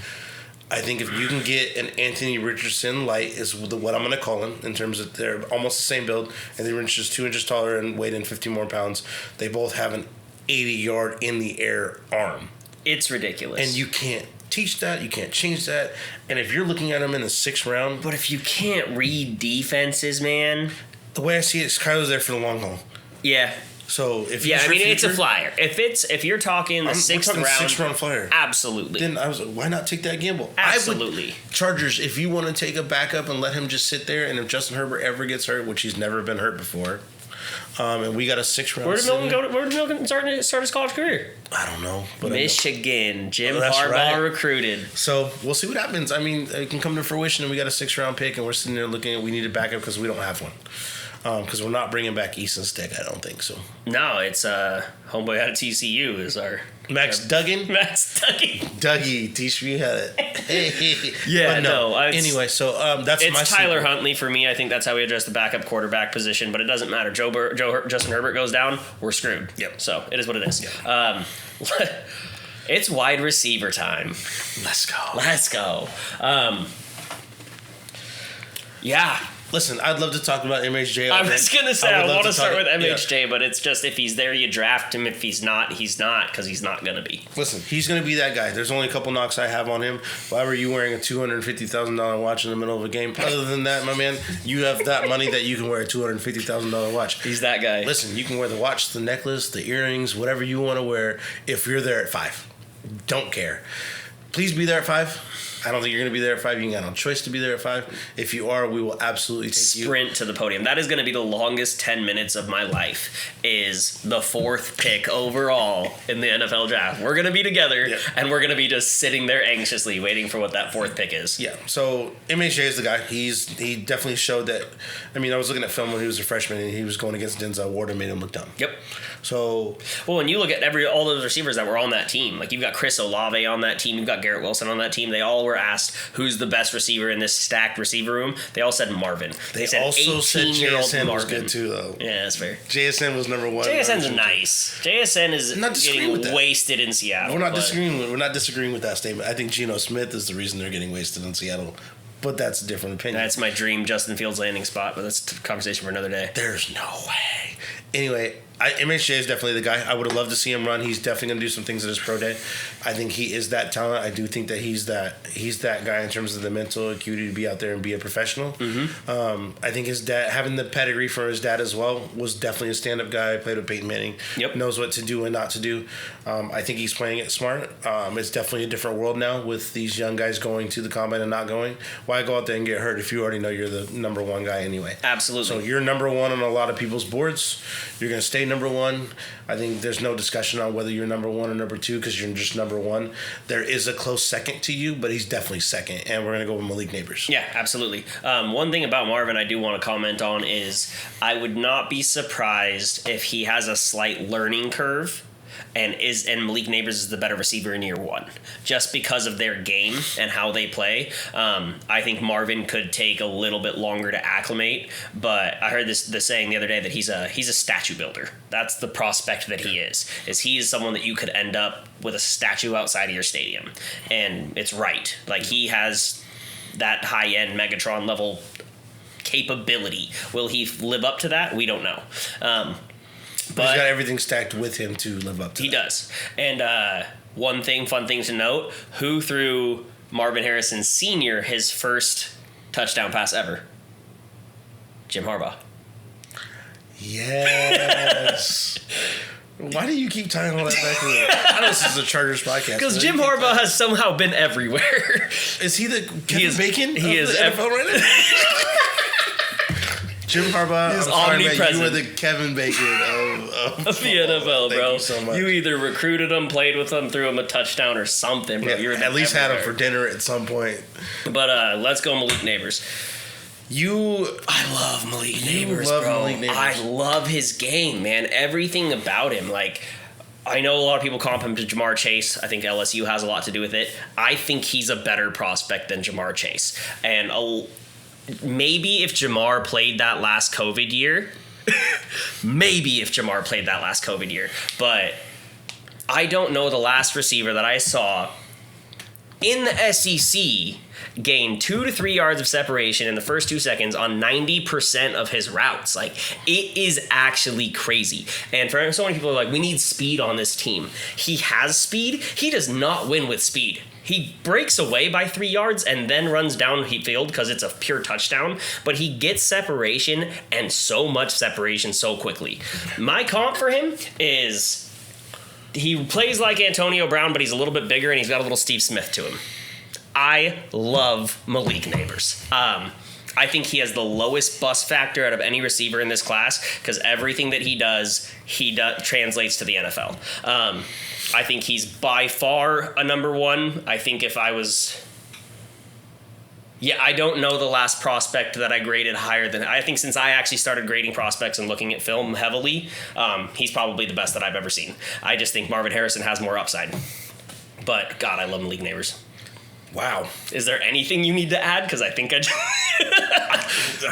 I think if you can get an Anthony Richardson light is what I'm going to call him in terms of they're almost the same build. Anthony Richardson's 2 inches taller and weighed in 15 more pounds. They both have an 80-yard in the air arm. It's ridiculous. And you can't teach that. You can't change that. And if you're looking at him in the 6th round. But if you can't read defenses, man. The way I see it is Kyler's there for the long haul. Yeah. So if it's a flyer. If you're talking the 6th round, 6th round flyer, absolutely. Then I was like, why not take that gamble? Absolutely. Chargers, if you want to take a backup and let him just sit there, and if Justin Herbert ever gets hurt, which he's never been hurt before, and we got a 6th round. Where did Milton start his college career? I don't know. But Michigan. Jim Harbaugh recruited. So we'll see what happens. I mean, it can come to fruition, and we got a 6th round pick, and we're sitting there looking at we need a backup because we don't have one. Because we're not bringing back Easton Stick, I don't think so. No, it's homeboy out of TCU is our Max Duggan. Dougie, teach me how to. Hey. Yeah, anyway, so that's it's my Tyler secret. Huntley for me. I think that's how we address the backup quarterback position. But it doesn't matter. Justin Herbert goes down, we're screwed. Yep. So it is what it is. Yep. It's wide receiver time. Let's go. Yeah. Listen, I'd love to talk about MHJ. I was going to say, I want to start with MHJ, but it's just if he's there, you draft him. If he's not, because he's not going to be. Listen, he's going to be that guy. There's only a couple knocks I have on him. Why were you wearing a $250,000 watch in the middle of a game? Other than that, my man, you have that money that you can wear a $250,000 watch. He's that guy. Listen, you can wear the watch, the necklace, the earrings, whatever you want to wear if you're there at 5. Don't care. Please be there at 5. I don't think you're going to be there at 5. You got no choice to be there at 5. If you are, we will absolutely take you. Sprint to the podium. That is going to be the longest 10 minutes of my life, is the 4th pick overall in the NFL draft. We're going to be together, and we're going to be just sitting there anxiously waiting for what that 4th pick is. Yeah, so MHJ is the guy. He definitely showed that. I mean, I was looking at film when he was a freshman, and he was going against Denzel Ward and made him look dumb. Yep. So, well, when you look at all those receivers that were on that team, like you've got Chris Olave on that team, you've got Garrett Wilson on that team. They all were asked who's the best receiver in this stacked receiver room. They all said Marvin. They said also said JSN was good too, though. Yeah, that's fair. JSN was number 1. JSN's nice. JSN is getting wasted in Seattle. We're not disagreeing with that statement. I think Geno Smith is the reason they're getting wasted in Seattle. But that's a different opinion. That's my dream Justin Fields landing spot, but that's a conversation for another day. There's no way. Anyway, MHJ is definitely the guy. I would have loved to see him run. He's definitely going to do some things at his pro day. I think he is that talent. I do think that he's that guy in terms of the mental acuity to be out there and be a professional. Mm-hmm. I think his dad, having the pedigree from his dad as well, was definitely a stand-up guy. Played with Peyton Manning. Yep. Knows what to do and not to do. I think he's playing it smart. It's definitely a different world now with these young guys going to the combine and not going. Why go out there and get hurt if you already know you're the number 1 guy anyway? Absolutely. So you're number 1 on a lot of people's boards. You're going to stay number 1. I think there's no discussion on whether you're number 1 or number 2 because you're just number 1. There is a close second to you, but he's definitely second, and we're going to go with Malik Neighbors. Yeah, absolutely. One thing about Marvin I do want to comment on is I would not be surprised if he has a slight learning curve and Malik Neighbors is the better receiver in year 1 just because of their game and how they play. I think Marvin could take a little bit longer to acclimate, but I heard the saying the other day that he's a statue builder. That's the prospect that he is he is someone that you could end up with a statue outside of your stadium, and it's right. Like, he has that high-end Megatron level capability. Will he live up to that? We don't know. But he's got everything stacked with him to live up to. He does. And fun thing to note, who threw Marvin Harrison Sr. his first touchdown pass ever? Jim Harbaugh. Yes. Why do you keep tying all that back to me? I know this is a Chargers podcast. Because Jim Harbaugh has somehow been everywhere. Is he the Kevin Bacon? He is the NFL right now? Jim Harbaugh, He's I'm sorry, man, omnipresent. you are the Kevin Bacon of Of the NFL, Thank bro. you so much. You either recruited him, played with him, threw him a touchdown or something, bro. Yeah, You're at least had him everywhere. for dinner at some point. But let's go Malik Neighbors. I love Malik Neighbors, love bro. Malik Neighbors. I love his game, man. Everything about him. Like, I know a lot of people comp him to Jamar Chase. I think LSU has a lot to do with it. I think he's a better prospect than Jamar Chase. And maybe if Jamar played that last COVID year, but I don't know the last receiver that I saw in the SEC gain 2 to 3 yards of separation in the first 2 seconds on 90% of his routes. Like, it is actually crazy. And for so many people are like, we need speed on this team. He has speed. He does not win with speed. He breaks away by 3 yards and then runs downfield because it's a pure touchdown, but he gets separation and so much separation so quickly. My comp for him is he plays like Antonio Brown, but he's a little bit bigger and he's got a little Steve Smith to him. I love Malik Neighbors. I think he has the lowest bust factor out of any receiver in this class because everything that he does translates to the NFL. I think he's by far a number one. I think if I was... Yeah, I don't know the last prospect that I graded higher than... I think since I actually started grading prospects and looking at film heavily, he's probably the best that I've ever seen. I just think Marvin Harrison has more upside. But, God, I love Malik Neighbors. Wow. Is there anything you need to add? Because I think I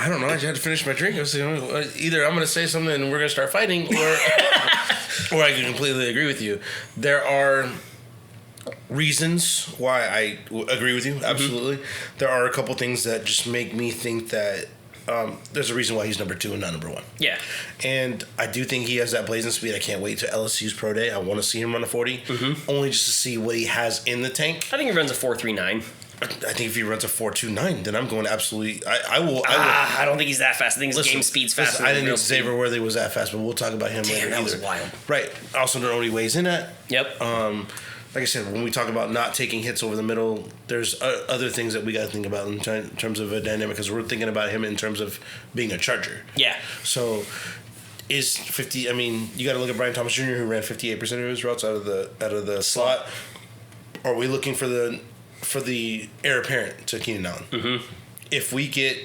don't know. I just had to finish my drink. I was either I'm going to say something and we're going to start fighting, or I can completely agree with you. There are reasons why I agree with you. Absolutely. Mm-hmm. There are a couple things that just make me think that there's a reason why he's number 2 and not number 1. Yeah. And I do think he has that blazing speed. I can't wait to LSU's pro day. I want to see him run a 40, only just to see what he has in the tank. I think he runs a 4.39. I think if he runs a 4.29, then I'm going to absolutely... I will. I don't think he's that fast. I think his game speed's faster. I didn't think Xavier Worthy was that fast, but we'll talk about him later. That was wild. Right. I also don't know what he weighs in at. Yep. Like I said, when we talk about not taking hits over the middle, there's other things that we got to think about in terms of a dynamic, because we're thinking about him in terms of being a Charger. Yeah. So is 50? I mean, you got to look at Brian Thomas Jr., who ran 58% of his routes out of the slot. Are we looking for the heir apparent to Keenan Allen? Mm-hmm. If we get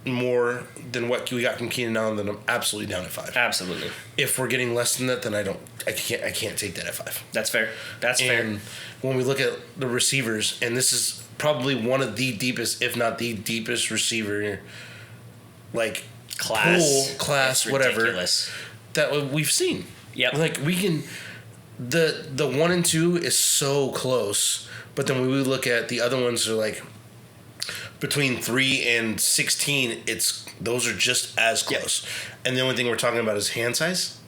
more than what we got from Keenan Allen, then I'm absolutely down at 5. Absolutely. If we're getting less than that, then I can't take that at 5. That's fair. And when we look at the receivers, and this is probably one of the deepest, if not the deepest receiver, like class, whatever, ridiculous. That we've seen. Yep. Like we can, the 1 and 2 is so close, but then when we look at the other ones, are like between 3 and 16, those are just as close. Yep. And the only thing we're talking about is hand size.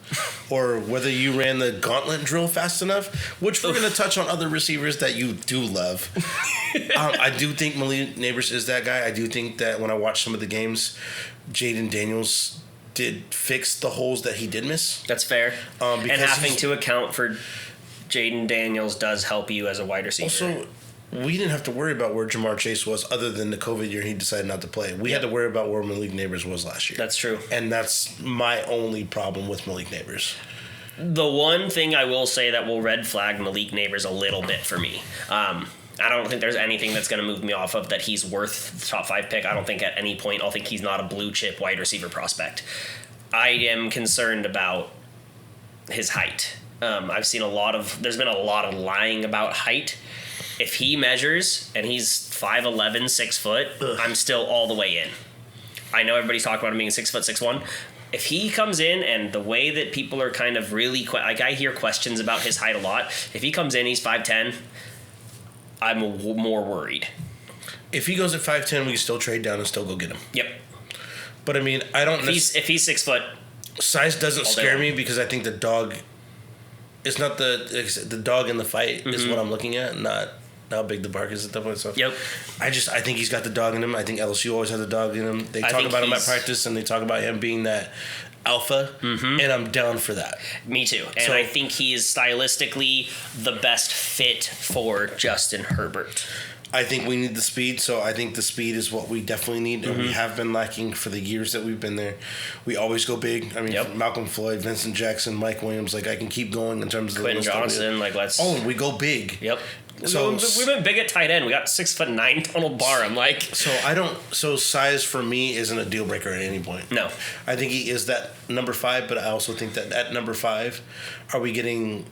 Or whether you ran the gauntlet drill fast enough, which we're going to touch on other receivers that you do love. I do think Malik Neighbors is that guy. I do think that when I watch some of the games, Jaden Daniels did fix the holes that he did miss. That's fair. And having to account for Jaden Daniels does help you as a wide receiver. Also, we didn't have to worry about where Jamar Chase was other than the COVID year he decided not to play. We had to worry about where Malik Neighbors was last year. That's true. And that's my only problem with Malik Neighbors. The one thing I will say that will red flag Malik Neighbors a little bit for me. I don't think there's anything that's going to move me off of that he's worth the top 5 pick. I don't think at any point I'll think he's not a blue chip wide receiver prospect. I am concerned about his height. I've seen there's been a lot of lying about height. If he measures and he's 5'11", 6 foot, I'm still all the way in. I know everybody's talking about him being 6 foot 6'1". If he comes in and the way that people are kind of really I hear questions about his height a lot. If he comes in, he's 5'10", I'm more worried. If he goes at 5'10", we can still trade down and still go get him. Yep. But I mean, I don't. If he's 6 foot, size doesn't scare me because I think the dog. It's not the dog in the fight is what I'm looking at, not how big the bark is at that point. So yep. I think he's got the dog in him. I think LSU always had the dog in him. They talk about him at practice, and they talk about him being that alpha, and I'm down for that. Me too. And I think he is stylistically the best fit for Justin Herbert. I think we need the speed, so I think the speed is what we definitely need, and we have been lacking for the years that we've been there. We always go big. I mean, Malcolm Floyd, Vincent Jackson, Mike Williams, like I can keep going in terms of Quentin Johnson, like let's. Oh, we go big. Yep. So we went big at tight end. We got 6'9" Donald Barham. Like So size for me isn't a deal breaker at any point. No. I think he is that number 5, but I also think that at number 5, are we getting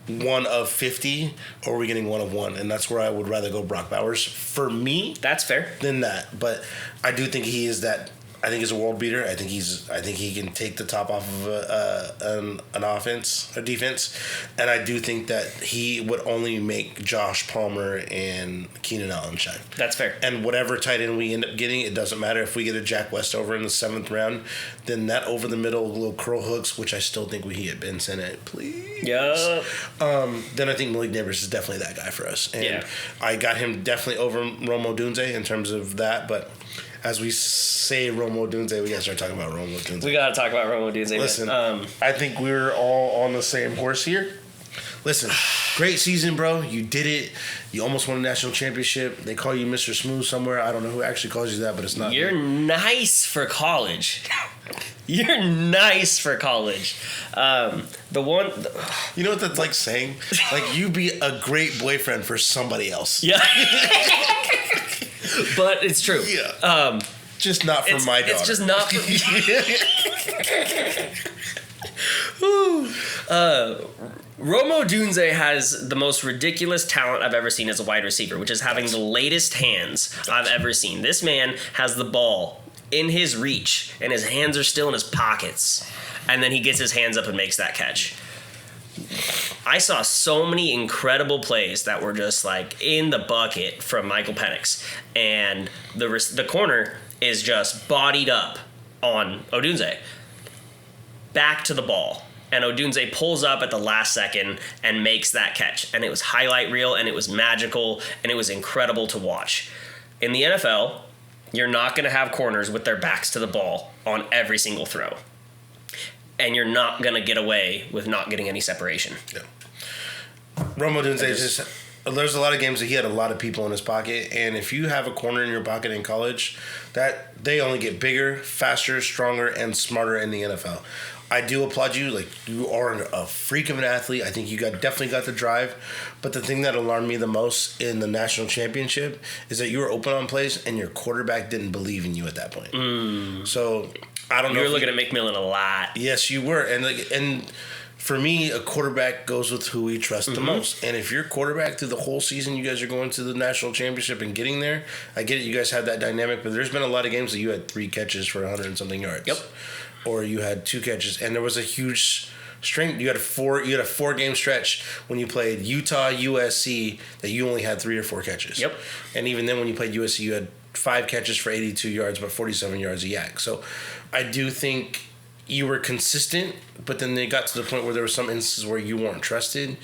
one of 50 or are we getting one of one? And that's where I would rather go Brock Bowers for me. That's fair. Than that. But I do think he is that. I think he's a world beater. I think he can take the top off of an offense, a defense, and I do think that he would only make Josh Palmer and Keenan Allen shine. That's fair. And whatever tight end we end up getting, it doesn't matter if we get a Jack Westover in the 7th round. Then that over the middle little curl hooks, which I still think we hit Ben Sinnott, please. Yeah. Then I think Malik Neighbors is definitely that guy for us, and I got him definitely over Romo Dunze in terms of that, but. As we say Romo Dunze, we gotta start talking about Romo Dunze. We gotta talk about Romo Dunze. Listen, I think we're all on the same horse here. Listen, great season, bro. You did it. You almost won a national championship. They call you Mr. Smooth somewhere. I don't know who actually calls you that, but it's not. You're nice for college. You're nice for college. You know what that's like saying? Like you be a great boyfriend for somebody else. Yeah. But it's true. Yeah. Just not for my daughter. It's just not for Romo Dunze has the most ridiculous talent I've ever seen as a wide receiver, which is having the latest hands I've ever seen. This man has the ball in his reach, and his hands are still in his pockets. And then he gets his hands up and makes that catch. I saw so many incredible plays that were just like in the bucket from Michael Penix, and the corner is just bodied up on Odunze. Back to the ball, and Odunze pulls up at the last second and makes that catch, and it was highlight reel, and it was magical, and it was incredible to watch. In the NFL, you're not going to have corners with their backs to the ball on every single throw. And you're not going to get away with not getting any separation. Yeah. Romo Dunze there's a lot of games that he had a lot of people in his pocket, and if you have a corner in your pocket in college, that they only get bigger, faster, stronger, and smarter in the NFL. I do applaud you. Like, you are a freak of an athlete. I think you definitely got the drive. But the thing that alarmed me the most in the national championship is that you were open on plays and your quarterback didn't believe in you at that point. So I don't know. You were looking at McMillan a lot. Yes, you were. And for me, a quarterback goes with who we trust the most. And if your quarterback through the whole season, you guys are going to the national championship and getting there, I get it. You guys have that dynamic. But there's been a lot of games that you had 3 catches for 100 and something yards. Yep. Or you had 2 catches, and there was a huge strength. You had a 4-game stretch when you played Utah, USC, that you only had 3 or 4 catches. Yep. And even then, when you played USC, you had 5 catches for 82 yards, but 47 yards a yak. So I do think you were consistent, but then they got to the point where there were some instances where you weren't trusted,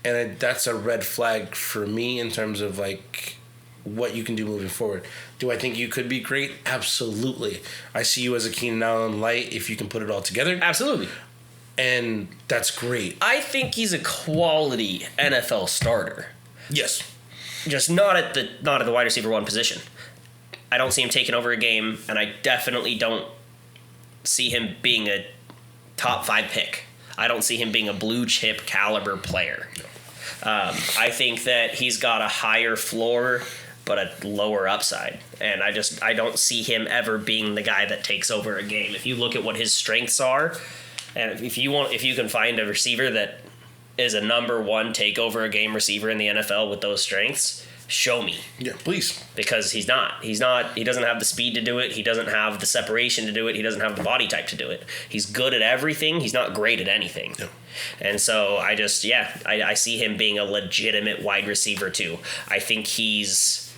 and that's a red flag for me in terms of like what you can do moving forward. Do I think you could be great? Absolutely. I see you as a Keenan Allen light if you can put it all together. Absolutely. And that's great. I think he's a quality NFL starter. Yes. Just not at the wide receiver 1 position. I don't see him taking over a game, and I definitely don't see him being a top 5 pick. I don't see him being a blue chip caliber player. I think that he's got a higher floor but a lower upside. And I don't see him ever being the guy that takes over a game. If you look at what his strengths are, and if you can find a receiver that is a number 1 take over a game receiver in the NFL with those strengths, show me. Yeah, please. Because he doesn't have the speed to do it. He doesn't have the separation to do it. He doesn't have the body type to do it. He's good at everything. He's not great at anything. Yeah. And so I see him being a legitimate wide receiver too. I think he's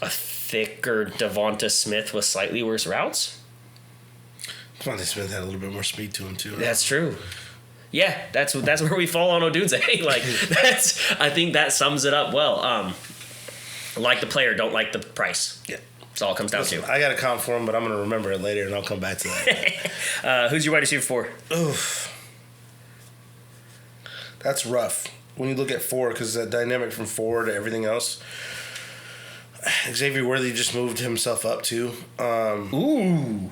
a thicker Devonta Smith with slightly worse routes. Devonta Smith had a little bit more speed to him too. Right? That's true. Yeah, that's where we fall on Odunze. I think that sums it up well. Like the player, don't like the price. Yeah. That's all it comes down to. I got a comp for him, but I'm going to remember it later, and I'll come back to that. Who's your wide receiver 4? Oof. That's rough. when you look at 4, because the dynamic from 4 to everything else, Xavier Worthy just moved himself up too. Ooh.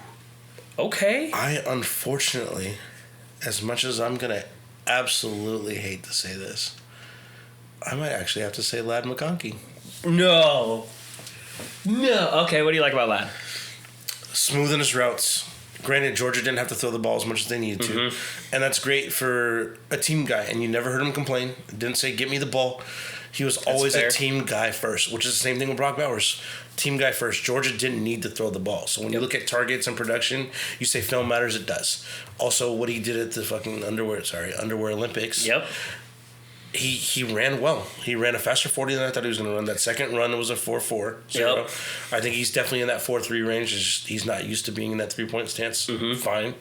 Okay. I unfortunately, as much as I'm gonna absolutely hate to say this, I might actually have to say Ladd McConkey. No. Okay, what do you like about Ladd? Smooth in his routes. Granted, Georgia didn't have to throw the ball as much as they needed to. And that's great for a team guy. And you never heard him complain. Didn't say, get me the ball. He was always a team guy first, which is the same thing with Brock Bowers. Team guy first. Georgia didn't need to throw the ball. So when you look at targets and production, you say film matters, it does. Also, what he did at the fucking underwear Olympics. Yep. He ran well. He ran a faster 40 than I thought he was going to run. That second run was a 4.40. Yep. I think he's definitely in that 4.3 range. It's just, he's not used to being in that 3-point stance. Fine.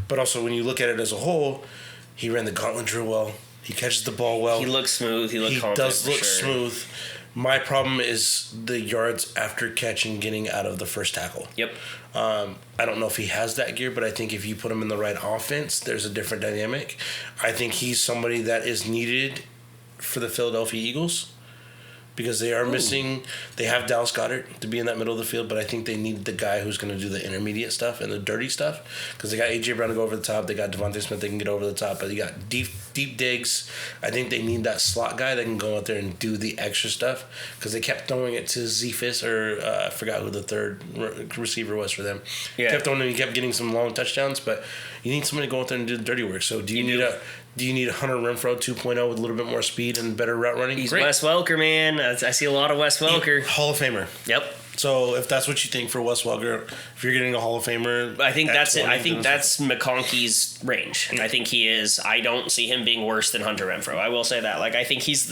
But also, when you look at it as a whole, he ran the gauntlet drill well. He catches the ball well. He looks smooth. He looks confident. He does look smooth. My problem is the yards after catch and getting out of the first tackle. Yep. I don't know if he has that gear, but I think if you put him in the right offense, there's a different dynamic. I think he's somebody that is needed for the Philadelphia Eagles because they are missing. They have Dallas Goedert to be in that middle of the field, but I think they need the guy who's going to do the intermediate stuff and the dirty stuff because they got A.J. Brown to go over the top. They got Devontae Smith. They can get over the top, but you got deep digs. I think they need that slot guy that can go out there and do the extra stuff because they kept throwing it to Zephus or I forgot who the third receiver was for them. Yeah. Kept throwing it. He kept getting some long touchdowns, but you need somebody to go out there and do the dirty work. So do you need a Hunter Renfrow 2.0 with a little bit more speed and better route running? He's Wes Welker, man. I see a lot of Wes Welker. Hall of Famer. Yep. So if that's what you think for Wes Welker, if you're getting a Hall of Famer, I think that's it. I think that's McConkey's range. I think he is. I don't see him being worse than Hunter Renfrow. I will say that. Like I think he's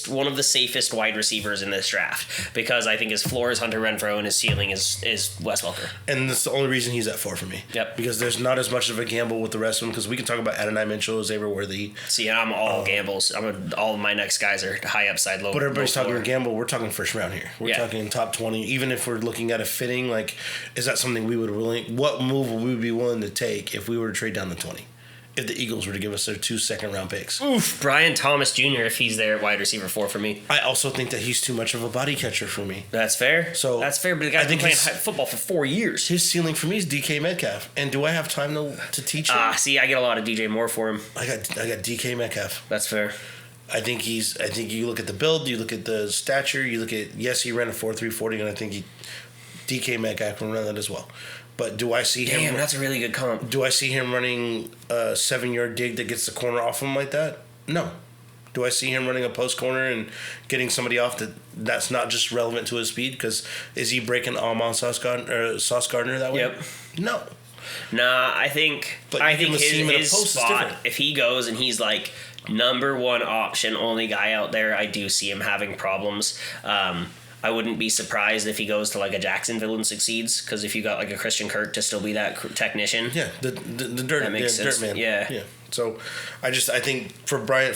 one of the safest wide receivers in this draft because I think his floor is Hunter Renfrow and his ceiling is Wes Welker. And that's the only reason he's at 4 for me. Yep. Because there's not as much of a gamble with the rest of them because we can talk about Adonai Mitchell, Xavier Worthy. See, I'm all gambles. All of my next guys are high upside, low. But everybody's low talking gamble. We're talking first round here. We're talking top 20. Even if we're looking at a fitting, like, is that something we would what move would we be willing to take if we were to trade down the 20? If the Eagles were to give us their 2 second-round picks. Oof, Brian Thomas Jr. if he's there at wide receiver 4 for me. I also think that he's too much of a body catcher for me. That's fair. That's fair, but the guy's been playing football for 4 years. His ceiling for me is DK Metcalf. And do I have time to teach him? See, I get a lot of DJ Moore for him. I got DK Metcalf. That's fair. I think you look at the build, you look at the stature, you look at, yes, he ran a 4.340, and I think DK Metcalf can run that as well. But do I see him... Damn, that's a really good comp. Do I see him running a 7-yard dig that gets the corner off him like that? No. Do I see him running a post corner and getting somebody off that's not just relevant to his speed? Because is he breaking Sauce Gardner that way? Yep. No. Nah, I think his spot, if he goes and he's like number 1 option, only guy out there, I do see him having problems. I wouldn't be surprised if he goes to like a Jacksonville and succeeds because if you got like a Christian Kirk to still be that technician, the dirt man, yeah. So I think for Brian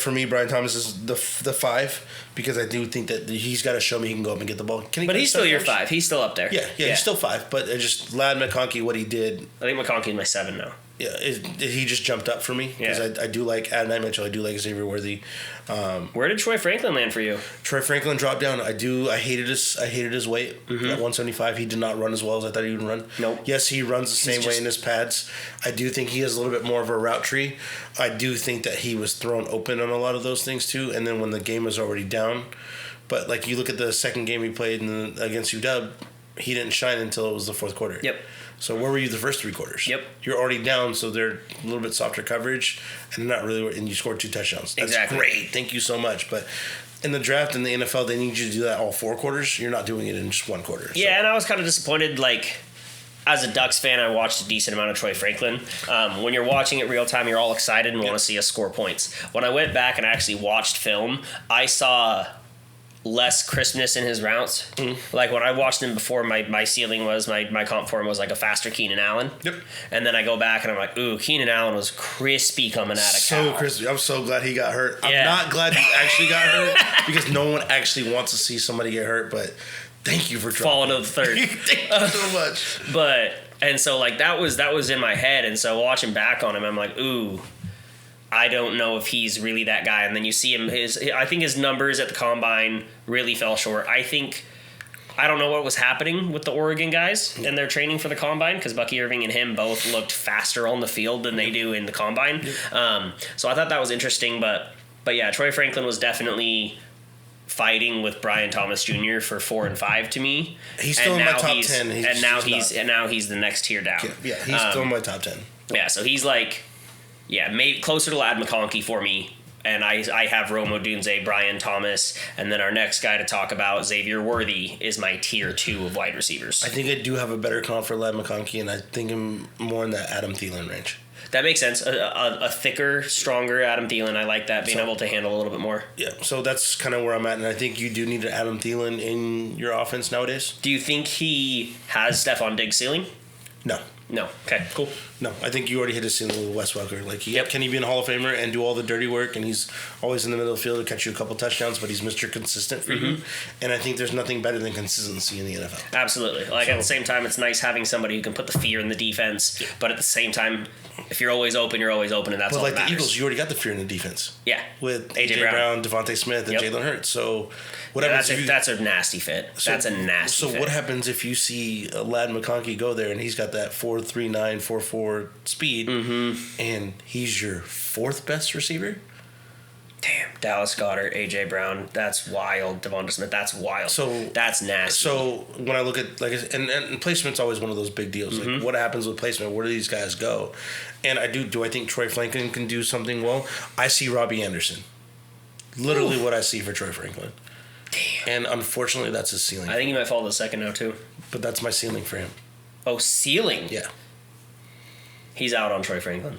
Thomas is the 5 because I do think that he's got to show me he can go up and get the ball. But he's still your 5. He's still up there. Yeah, he's still 5. But just Ladd McConkey, what he did. I think McConkey's my 7 now. Yeah, he just jumped up for me because I do like Adonai Mitchell. I do like Xavier Worthy. Where did Troy Franklin land for you? Troy Franklin dropped down. I hated his weight at 175. He did not run as well as I thought he would run. Nope. Yes, he runs the same way in his pads. I do think he has a little bit more of a route tree. I do think that he was thrown open on a lot of those things too. And then when the game was already down, but like you look at the second game he played against UW, he didn't shine until it was the fourth quarter. Yep. So where were you the first 3 quarters? Yep. You're already down, so they're a little bit softer coverage, and not really. And you scored 2 touchdowns. That's exactly great. Thank you so much. But in the draft in the NFL, they need you to do that all 4 quarters. You're not doing it in just 1 quarter. Yeah, and I was kind of disappointed. Like, as a Ducks fan, I watched a decent amount of Troy Franklin. When you're watching it real time, you're all excited and want to see us score points. When I went back and actually watched film, I saw less crispness in his routes. Like when I watched him before, my ceiling was my comp for him was like a faster Keenan Allen. Yep. And then I go back and I'm like, ooh, Keenan Allen was crispy coming out of so Cal. crispy. I'm so glad he got hurt. Yeah. I'm not glad he actually got hurt because no one actually wants to see somebody get hurt. But thank you for falling to the third. Thank you so much. And so like that was in my head, and so watching back on him, I'm like, ooh. I don't know if he's really that guy. And then you see him, I think his numbers at the combine really fell short. I don't know what was happening with the Oregon guys and their training for the combine, because Bucky Irving and him both looked faster on the field than they do in the combine. So I thought that was interesting, but yeah, Troy Franklin was definitely fighting with Brian Thomas Jr. for 4 and 5 to me. He's still in my top 10. And now he's the next tier down. Yeah, he's still in my top 10. Yeah, so he's like, maybe closer to Lad McConkey for me. And I have Romo Dunze, Brian Thomas, and then our next guy to talk about, Xavier Worthy, is my tier 2 of wide receivers. I think I do have a better comp for Lad McConkey, and I think I'm more in that Adam Thielen range. That makes sense. A thicker, stronger Adam Thielen. I like that, being able to handle a little bit more. Yeah, so that's kind of where I'm at, and I think you do need an Adam Thielen in your offense nowadays. Do you think he has Stephon Diggs' ceiling? No. Okay, cool. No, I think you already hit his ceiling with Wes Welker. Like, can he be a Hall of Famer and do all the dirty work, and he's always in the middle of the field to catch you a couple touchdowns, but he's Mr. Consistent for you. And I think there's nothing better than consistency in the NFL. Absolutely. At the same time, it's nice having somebody who can put the fear in the defense, but at the same time, if you're always open, you're always open, and that's all that matters. The Eagles, you already got the fear in the defense. Yeah. With A.J. Brown, Devontae Smith, and Jalen Hurts. So that's a nasty fit. That's a nasty fit. So what happens if you see Lad McConkey go there and he's got that 4.39, 4.4 speed, and he's your 4th best receiver? Damn. Dallas Goedert, A.J. Brown, that's wild. Devonta Smith, that's wild. So that's nasty. So when I look at, and placement's always one of those big deals. Like, what happens with placement? Where do these guys go? And I think Troy Franklin can do something well? I see Robbie Anderson. Literally what I see for Troy Franklin. Damn. And unfortunately, that's his ceiling. I think he might fall to the second now, too. But that's my ceiling for him. Oh, ceiling? Yeah. He's out on Troy Franklin.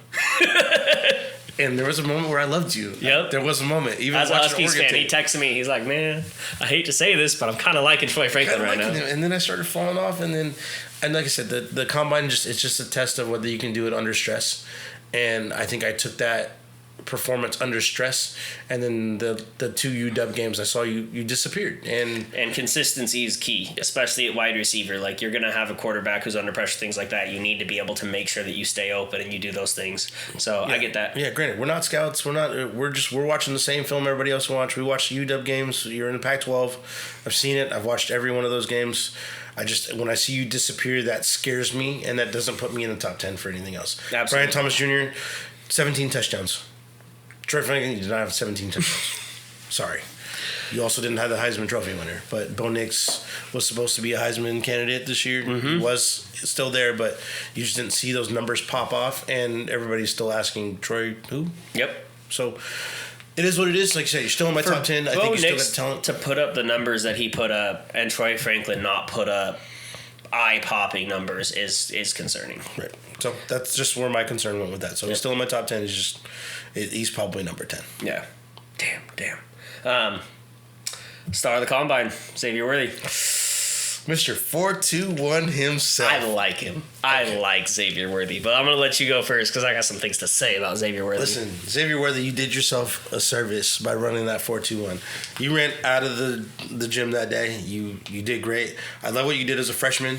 And there was a moment where I loved you. Yep. There was a moment. Even as a Huskies fan, he texted me. He's like, man, I hate to say this, but I'm kind of liking Troy Franklin right now. Him. And then I started falling off. And like I said, the combine, it's just a test of whether you can do it under stress. And I think I took that performance under stress, and then the 2 UW games I saw you disappeared, and consistency is key, especially at wide receiver. Like, you're gonna have a quarterback who's under pressure, things like that. You need to be able to make sure that you stay open and you do those things. So I get that. Yeah, granted, we're not scouts. We're watching the same film everybody else watch. We watch the UW games. You're in the Pac-12. I've seen it. I've watched every one of those games. When I see you disappear, that scares me, and that doesn't put me in the top 10 for anything else. Absolutely. Brian Thomas Jr., 17 touchdowns. Troy Franklin, you did not have 17 touchdowns. Sorry. You also didn't have the Heisman Trophy winner. But Bo Nix was supposed to be a Heisman candidate this year. He was still there, but you just didn't see those numbers pop off, and everybody's still asking, Troy who? Yep. So it is what it is. Like I said, you're still in my top 10. I think you still got talent. To put up the numbers that he put up and Troy Franklin not put up eye-popping numbers is concerning. Right. So that's just where my concern went with that. So he's still in my top 10. He's probably number 10. Yeah. Damn. Star of the Combine, Xavier Worthy. Mr. 421 himself. I like him. I like Xavier Worthy, but I'm going to let you go first because I got some things to say about Xavier Worthy. Listen, Xavier Worthy, you did yourself a service by running that 421. You ran out of the gym that day. You did great. I love what you did as a freshman.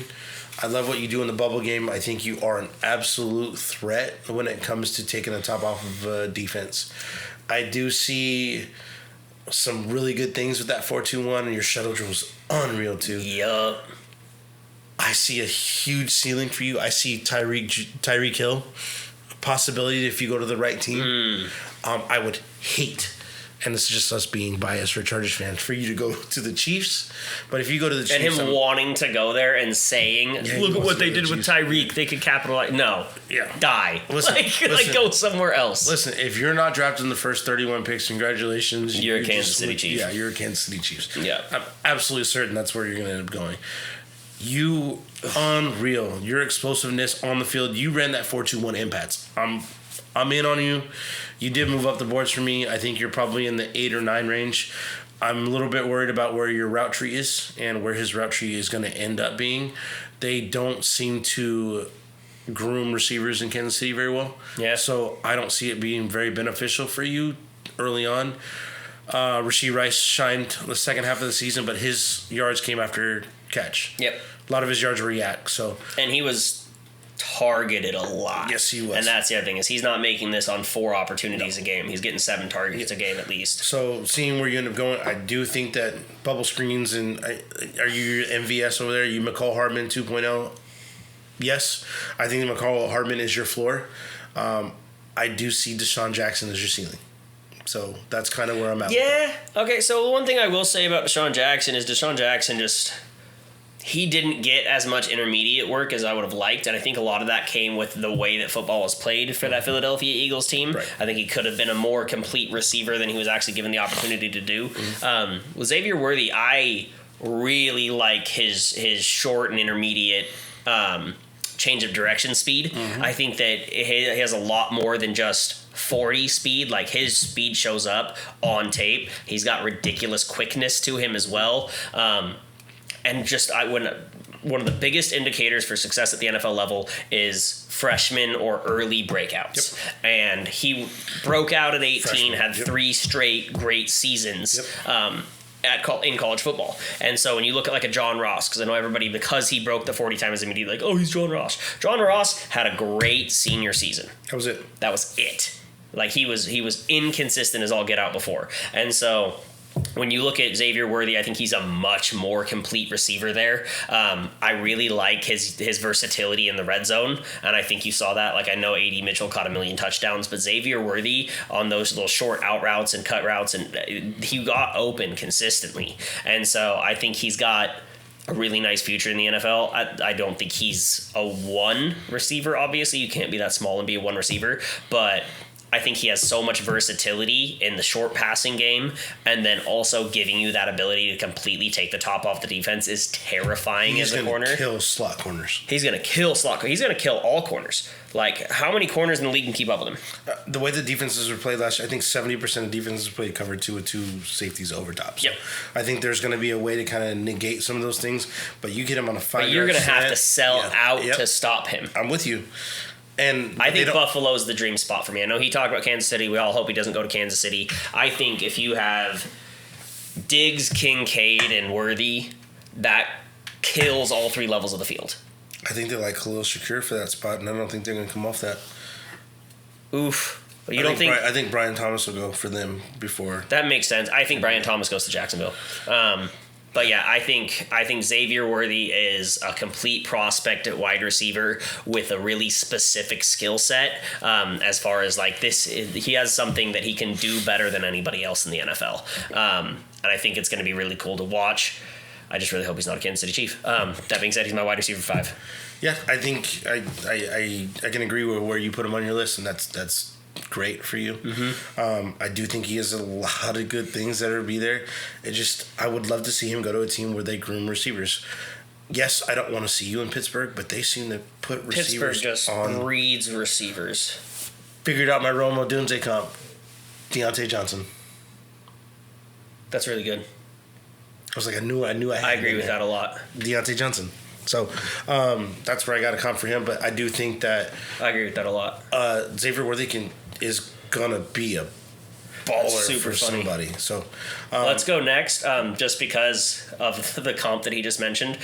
I love what you do in the bubble game. I think you are an absolute threat when it comes to taking the top off of defense. I do see some really good things with that 4.21, and your shuttle drill was unreal too. Yup. I see a huge ceiling for you. I see Tyreek Hill possibility if you go to the right team. I would hate, and this is just us being biased for Chargers fans, for you to go to the Chiefs. But if you go to the Chiefs, and him wanting to go there and saying, "Look at what they did with Tyreek. They could capitalize." No, die. Listen, go somewhere else. Listen, if you're not drafted in the first 31 picks, congratulations. You're a Kansas City Chief. Yeah, you're a Kansas City Chiefs. Yeah, I'm absolutely certain that's where you're going to end up going. You unreal. Your explosiveness on the field. You ran that 4.21 impacts. I'm in on you. You did move up the boards for me. I think you're probably in the 8 or 9 range. I'm a little bit worried about where your route tree is and where his route tree is going to end up being. They don't seem to groom receivers in Kansas City very well. Yeah. So I don't see it being very beneficial for you early on. Rashee Rice shined the second half of the season, but his yards came after catch. Yep. A lot of his yards were yak. So and he was targeted a lot. Yes, he was. And that's the other thing, is he's not making this on 4 opportunities a game. He's getting 7 targets a game at least. So, seeing where you end up going, I do think that bubble screens and are you MVS over there? Are you McCall Hardman 2.0? Yes, I think McCall Hardman is your floor. I do see Deshaun Jackson as your ceiling. So that's kind of where I'm at. Yeah. Okay. So one thing I will say about Deshaun Jackson is he didn't get as much intermediate work as I would have liked, and I think a lot of that came with the way that football was played for that Philadelphia Eagles team. Right. I think he could have been a more complete receiver than he was actually given the opportunity to do. With Xavier Worthy, I really like his short and intermediate change of direction speed. I think that he has a lot more than just 40 speed. Like, his speed shows up on tape. He's got ridiculous quickness to him as well. And just one of the biggest indicators for success at the NFL level is freshman or early breakouts. Yep. And he broke out at 18, freshman, had 3 straight great seasons. In college football. And so when you look at like a John Ross, because I know everybody, because he broke the 40 times, immediately like, oh, he's John Ross. John Ross had a great senior season. That was it. That was it. Like, he was inconsistent as all get out before. And so when you look at Xavier Worthy, I think he's a much more complete receiver there. I really like his versatility in the red zone, and I think you saw that. Like, I know A.D. Mitchell caught 1 million touchdowns, but Xavier Worthy on those little short out routes and cut routes, and he got open consistently. And so I think he's got a really nice future in the NFL. I don't think he's a 1 receiver. Obviously, you can't be that small and be a 1 receiver, but I think he has so much versatility in the short passing game, and then also giving you that ability to completely take the top off the defense is terrifying as a corner. He's going to kill slot corners. He's going to kill slot corners. He's going to kill all corners. Like, how many corners in the league can keep up with him? The way the defenses were played last year, I think 70% of defenses played cover 2 with 2 safeties over top. So yep. I think there's going to be a way to kind of negate some of those things, but you get him on a 5-yard. But you're going to have to sell out to stop him. I'm with you. And I think Buffalo's the dream spot for me. I know he talked about Kansas City. We all hope he doesn't go to Kansas City. I think if you have Diggs, Kincaid, and Worthy, that kills all 3 levels of the field. I think they like Khalil Shakir for that spot, and I don't think they're going to come off that. Oof. But I think Brian Thomas will go for them before. That makes sense. I think Brian Thomas goes to Jacksonville. But yeah, I think Xavier Worthy is a complete prospect at wide receiver with a really specific skill set. As far as like this, he has something that he can do better than anybody else in the NFL. And I think it's going to be really cool to watch. I just really hope he's not a Kansas City Chief. That being said, he's my wide receiver 5. Yeah, I think I can agree with where you put him on your list, and that's great for you. Mm-hmm. I do think he has a lot of good things that will be there. I would love to see him go to a team where they groom receivers. Yes, I don't want to see you in Pittsburgh, but they seem to put receivers Pittsburgh just on. breeds receivers. Figured out my Romo Dunze comp. Deontay Johnson. That's really good. I was like, I knew I had I agree with that a lot. Deontay Johnson. So that's where I got a comp for him, but I do think that I agree with that a lot. Xavier Worthy is gonna be a baller for somebody. So let's go next. Just because of the comp that he just mentioned,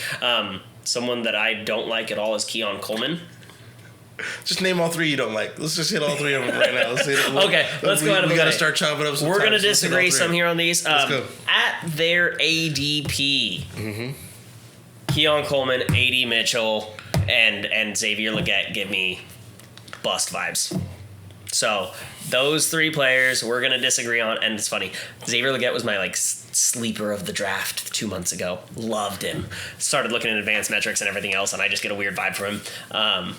someone that I don't like at all is Keon Coleman. Just name all 3 you don't like. Let's just hit all 3 of them right now. Let's go out of the way. We got to start chopping up some We're going to time, so disagree some here on these. Let's go. At their ADP, Keon Coleman, A.D. Mitchell, and Xavier Legette give me bust vibes. So those 3 players we're going to disagree on, and it's funny. Xavier Legette was my sleeper of the draft 2 months ago. Loved him. Started looking at advanced metrics and everything else, and I just get a weird vibe from him.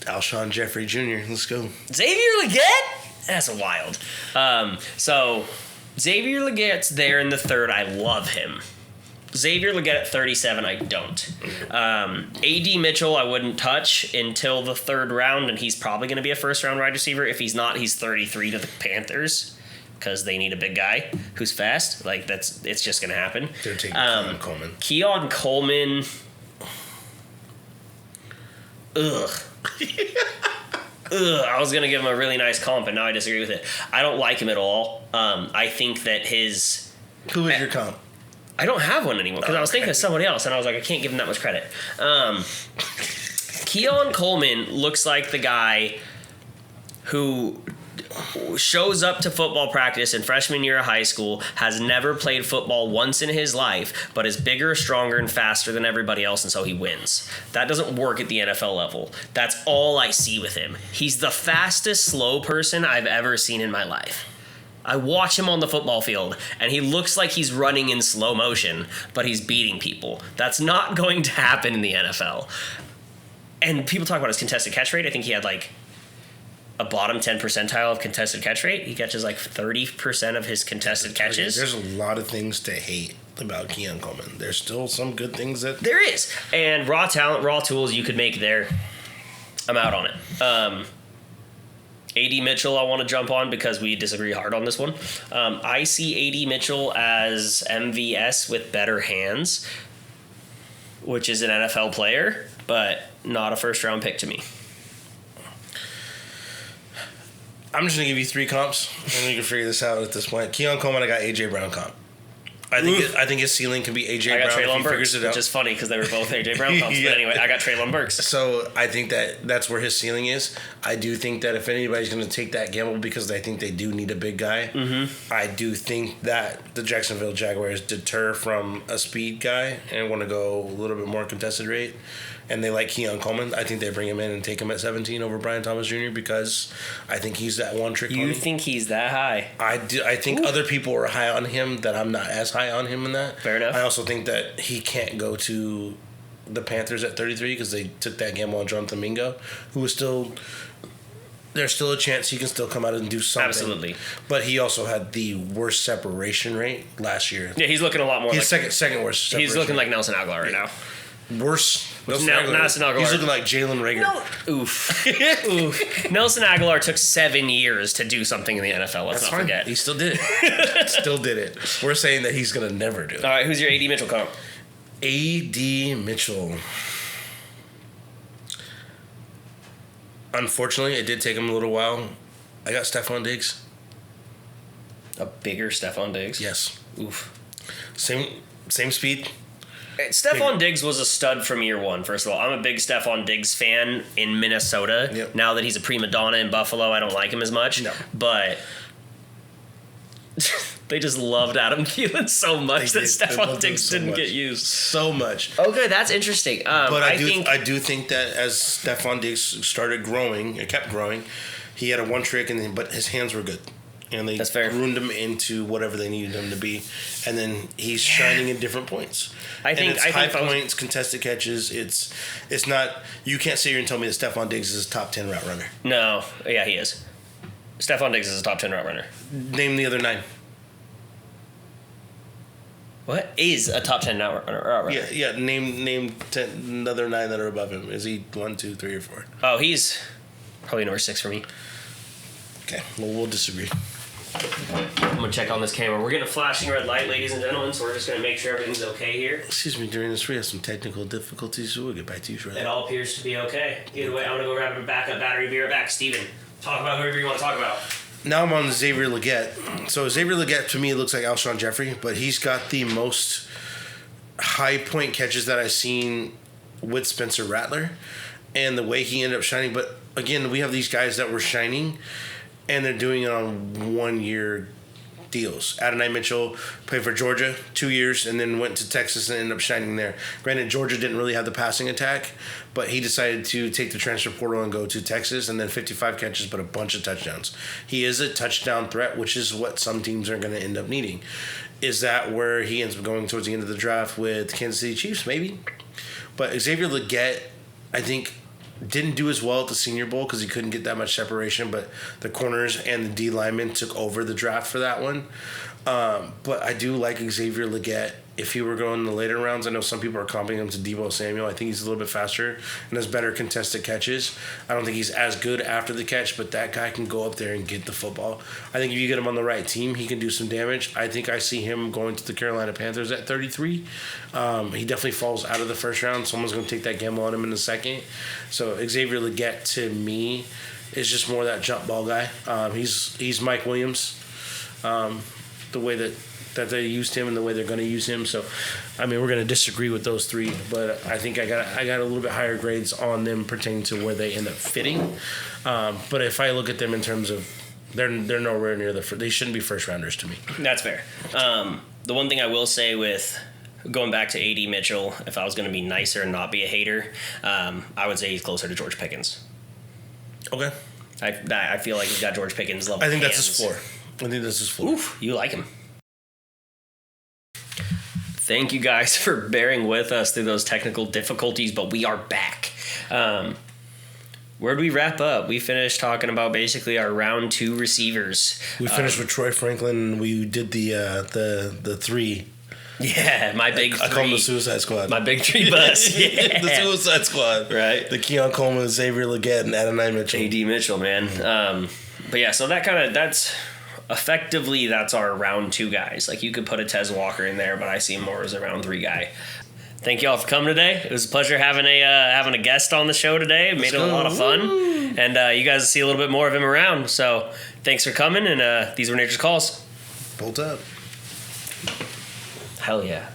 Alshon Jeffrey Jr. Let's go. Xavier Legette? That's wild. So Xavier Legette's there in the 3rd. I love him. Xavier Legette at 37, I don't. A.D. Mitchell, I wouldn't touch until the 3rd round, and he's probably going to be a first-round wide receiver. If he's not, he's 33 to the Panthers because they need a big guy who's fast. It's just going to happen. They're taking Keon Coleman. Keon Coleman. Ugh. I was going to give him a really nice comp, and now I disagree with it. I don't like him at all. I think that his... Who is your comp? I don't have one anymore because I was thinking of somebody else, and I was like, I can't give him that much credit. Keon Coleman looks like the guy who shows up to football practice in freshman year of high school, has never played football once in his life, but is bigger, stronger, and faster than everybody else, and so he wins. That doesn't work at the NFL level. That's all I see with him. He's the fastest slow person I've ever seen in my life. I watch him on the football field, and he looks like he's running in slow motion, but he's beating people. That's not going to happen in the NFL. And people talk about his contested catch rate. I think he had like a bottom 10 percentile of contested catch rate. He catches like 30% of his contested catches. There's a lot of things to hate about Keon Coleman. There's still some good things that... There is. And raw talent, raw tools you could make there. I'm out on it. A.D. Mitchell I want to jump on because we disagree hard on this one. I see A.D. Mitchell as MVS with better hands, which is an NFL player, but not a first-round pick to me. I'm just going to give you 3 comps, and you can figure this out at this point. Keon Coleman, I got A.J. Brown comp. I think his ceiling can be A.J. Brown. I got if Treylon he Burks, figures it out. which is funny because they were both A.J. Brown comps. Yeah. But anyway, I got Treylon Burks. So I think that's where his ceiling is. I do think that if anybody's going to take that gamble, because I think they do need a big guy, I do think that the Jacksonville Jaguars deter from a speed guy and want to go a little bit more contested rate. And they like Keon Coleman. I think they bring him in and take him at 17 over Brian Thomas Jr. because I think he's that one-trick pony. You think he's that high? I do. I think other people are high on him that I'm not as high on him in that. Fair enough. I also think that he can't go to the Panthers at 33 because they took that gamble on Jonathan Mingo, who was still... There's still a chance he can still come out and do something. Absolutely. But he also had the worst separation rate last year. Yeah, he's looking a lot more He's like... second worst separation He's looking rate. like Nelson Aguilar right now. Worse. Nelson Aguilar. He's looking like Jalen Reagor. No. Oof. Oof. Nelson Aguilar took 7 years to do something in the NFL. Let's not forget. He still did it. Still did it. We're saying that he's going to never do it. All right, who's your A.D. Mitchell comp? A.D. Mitchell. Unfortunately, it did take him a little while. I got Stephon Diggs. A bigger Stephon Diggs? Yes. Oof. Same speed. Stephon Diggs was a stud from year one, first of all. I'm a big Stephon Diggs fan in Minnesota. Yep. Now that he's a prima donna in Buffalo, I don't like him as much. No. But they just loved Adam Thielen so much that Stephon Diggs didn't get used. So much. Okay, that's interesting. But I do think that as Stephon Diggs started growing, it kept growing, he had a one trick, but his hands were good. And they groomed him into whatever they needed him to be. And then he's shining at different points. I think high points, contested catches. It's not... You can't sit here and tell me that Stephon Diggs is a top 10 route runner. No. Yeah, he is. Stephon Diggs is a top 10 route runner. Name the other 9. What is a top 10 route runner? Yeah. Name 10, another 9 that are above him. Is he 1, 2, 3, or 4? Oh, he's probably number 6 for me. Okay, well, we'll disagree. I'm going to check on this camera. We're getting a flashing red light, ladies and gentlemen, so we're just going to make sure everything's okay here. Excuse me, during this, we have some technical difficulties, so we'll get back to you shortly. It all appears to be okay. Either way, I'm going to go grab a backup battery, be right back. Steven, talk about whoever you want to talk about. Now I'm on Xavier Legette. So Xavier Legette, to me, looks like Alshon Jeffrey, but he's got the most high point catches that I've seen with Spencer Rattler, and the way he ended up shining. But again, we have these guys that were shining, and they're doing it on 1-year deals. Adonai Mitchell played for Georgia 2 years and then went to Texas and ended up shining there. Granted, Georgia didn't really have the passing attack, but he decided to take the transfer portal and go to Texas, and then 55 catches but a bunch of touchdowns. He is a touchdown threat, which is what some teams are going to end up needing. Is that where he ends up going towards the end of the draft with Kansas City Chiefs? Maybe. But Xavier Legette, I think, didn't do as well at the Senior Bowl because he couldn't get that much separation, but the corners and the D linemen took over the draft for that one. But I do like Xavier Legette. If he were going in the later rounds, I know some people are comparing him to Deebo Samuel. I think he's a little bit faster and has better contested catches. I don't think he's as good after the catch, but that guy can go up there and get the football. I think if you get him on the right team, he can do some damage. I think I see him going to the Carolina Panthers at 33. He definitely falls out of the first round. Someone's going to take that gamble on him in the second. So Xavier Legette, to me, is just more that jump ball guy. He's Mike Williams. the way that they used him and the way they're going to use him. So, I mean, we're going to disagree with those three, but I think I got a little bit higher grades on them pertaining to where they end up fitting. But if I look at them in terms of they're nowhere near they shouldn't be first rounders to me. That's fair. The one thing I will say with going back to AD Mitchell, if I was going to be nicer and not be a hater, I would say he's closer to George Pickens. Okay. I feel like he's got George Pickens level. I think hands. that's his floor. I think that's his floor. Oof, you like him. Thank you guys for bearing with us through those technical difficulties, but we are back. Where'd we wrap up? We finished talking about basically our round 2 receivers. We finished with Troy Franklin. We did the 3. Yeah, my big 3. I call them the Suicide Squad. My big 3 bus. Yeah. The Suicide Squad. Right. The Keon Coleman, Xavier Legette, and Adonai Mitchell. AD Mitchell, man. But yeah, so that's effectively that's our round 2 guys. Like you could put a Tez Walker in there, but I see him more as a round 3 guy. Thank you all for coming today. It was a pleasure having a guest on the show today. It made it a lot of fun. And you guys will see a little bit more of him around. So thanks for coming, and these were Nature's Calls. Bolt up. Hell yeah.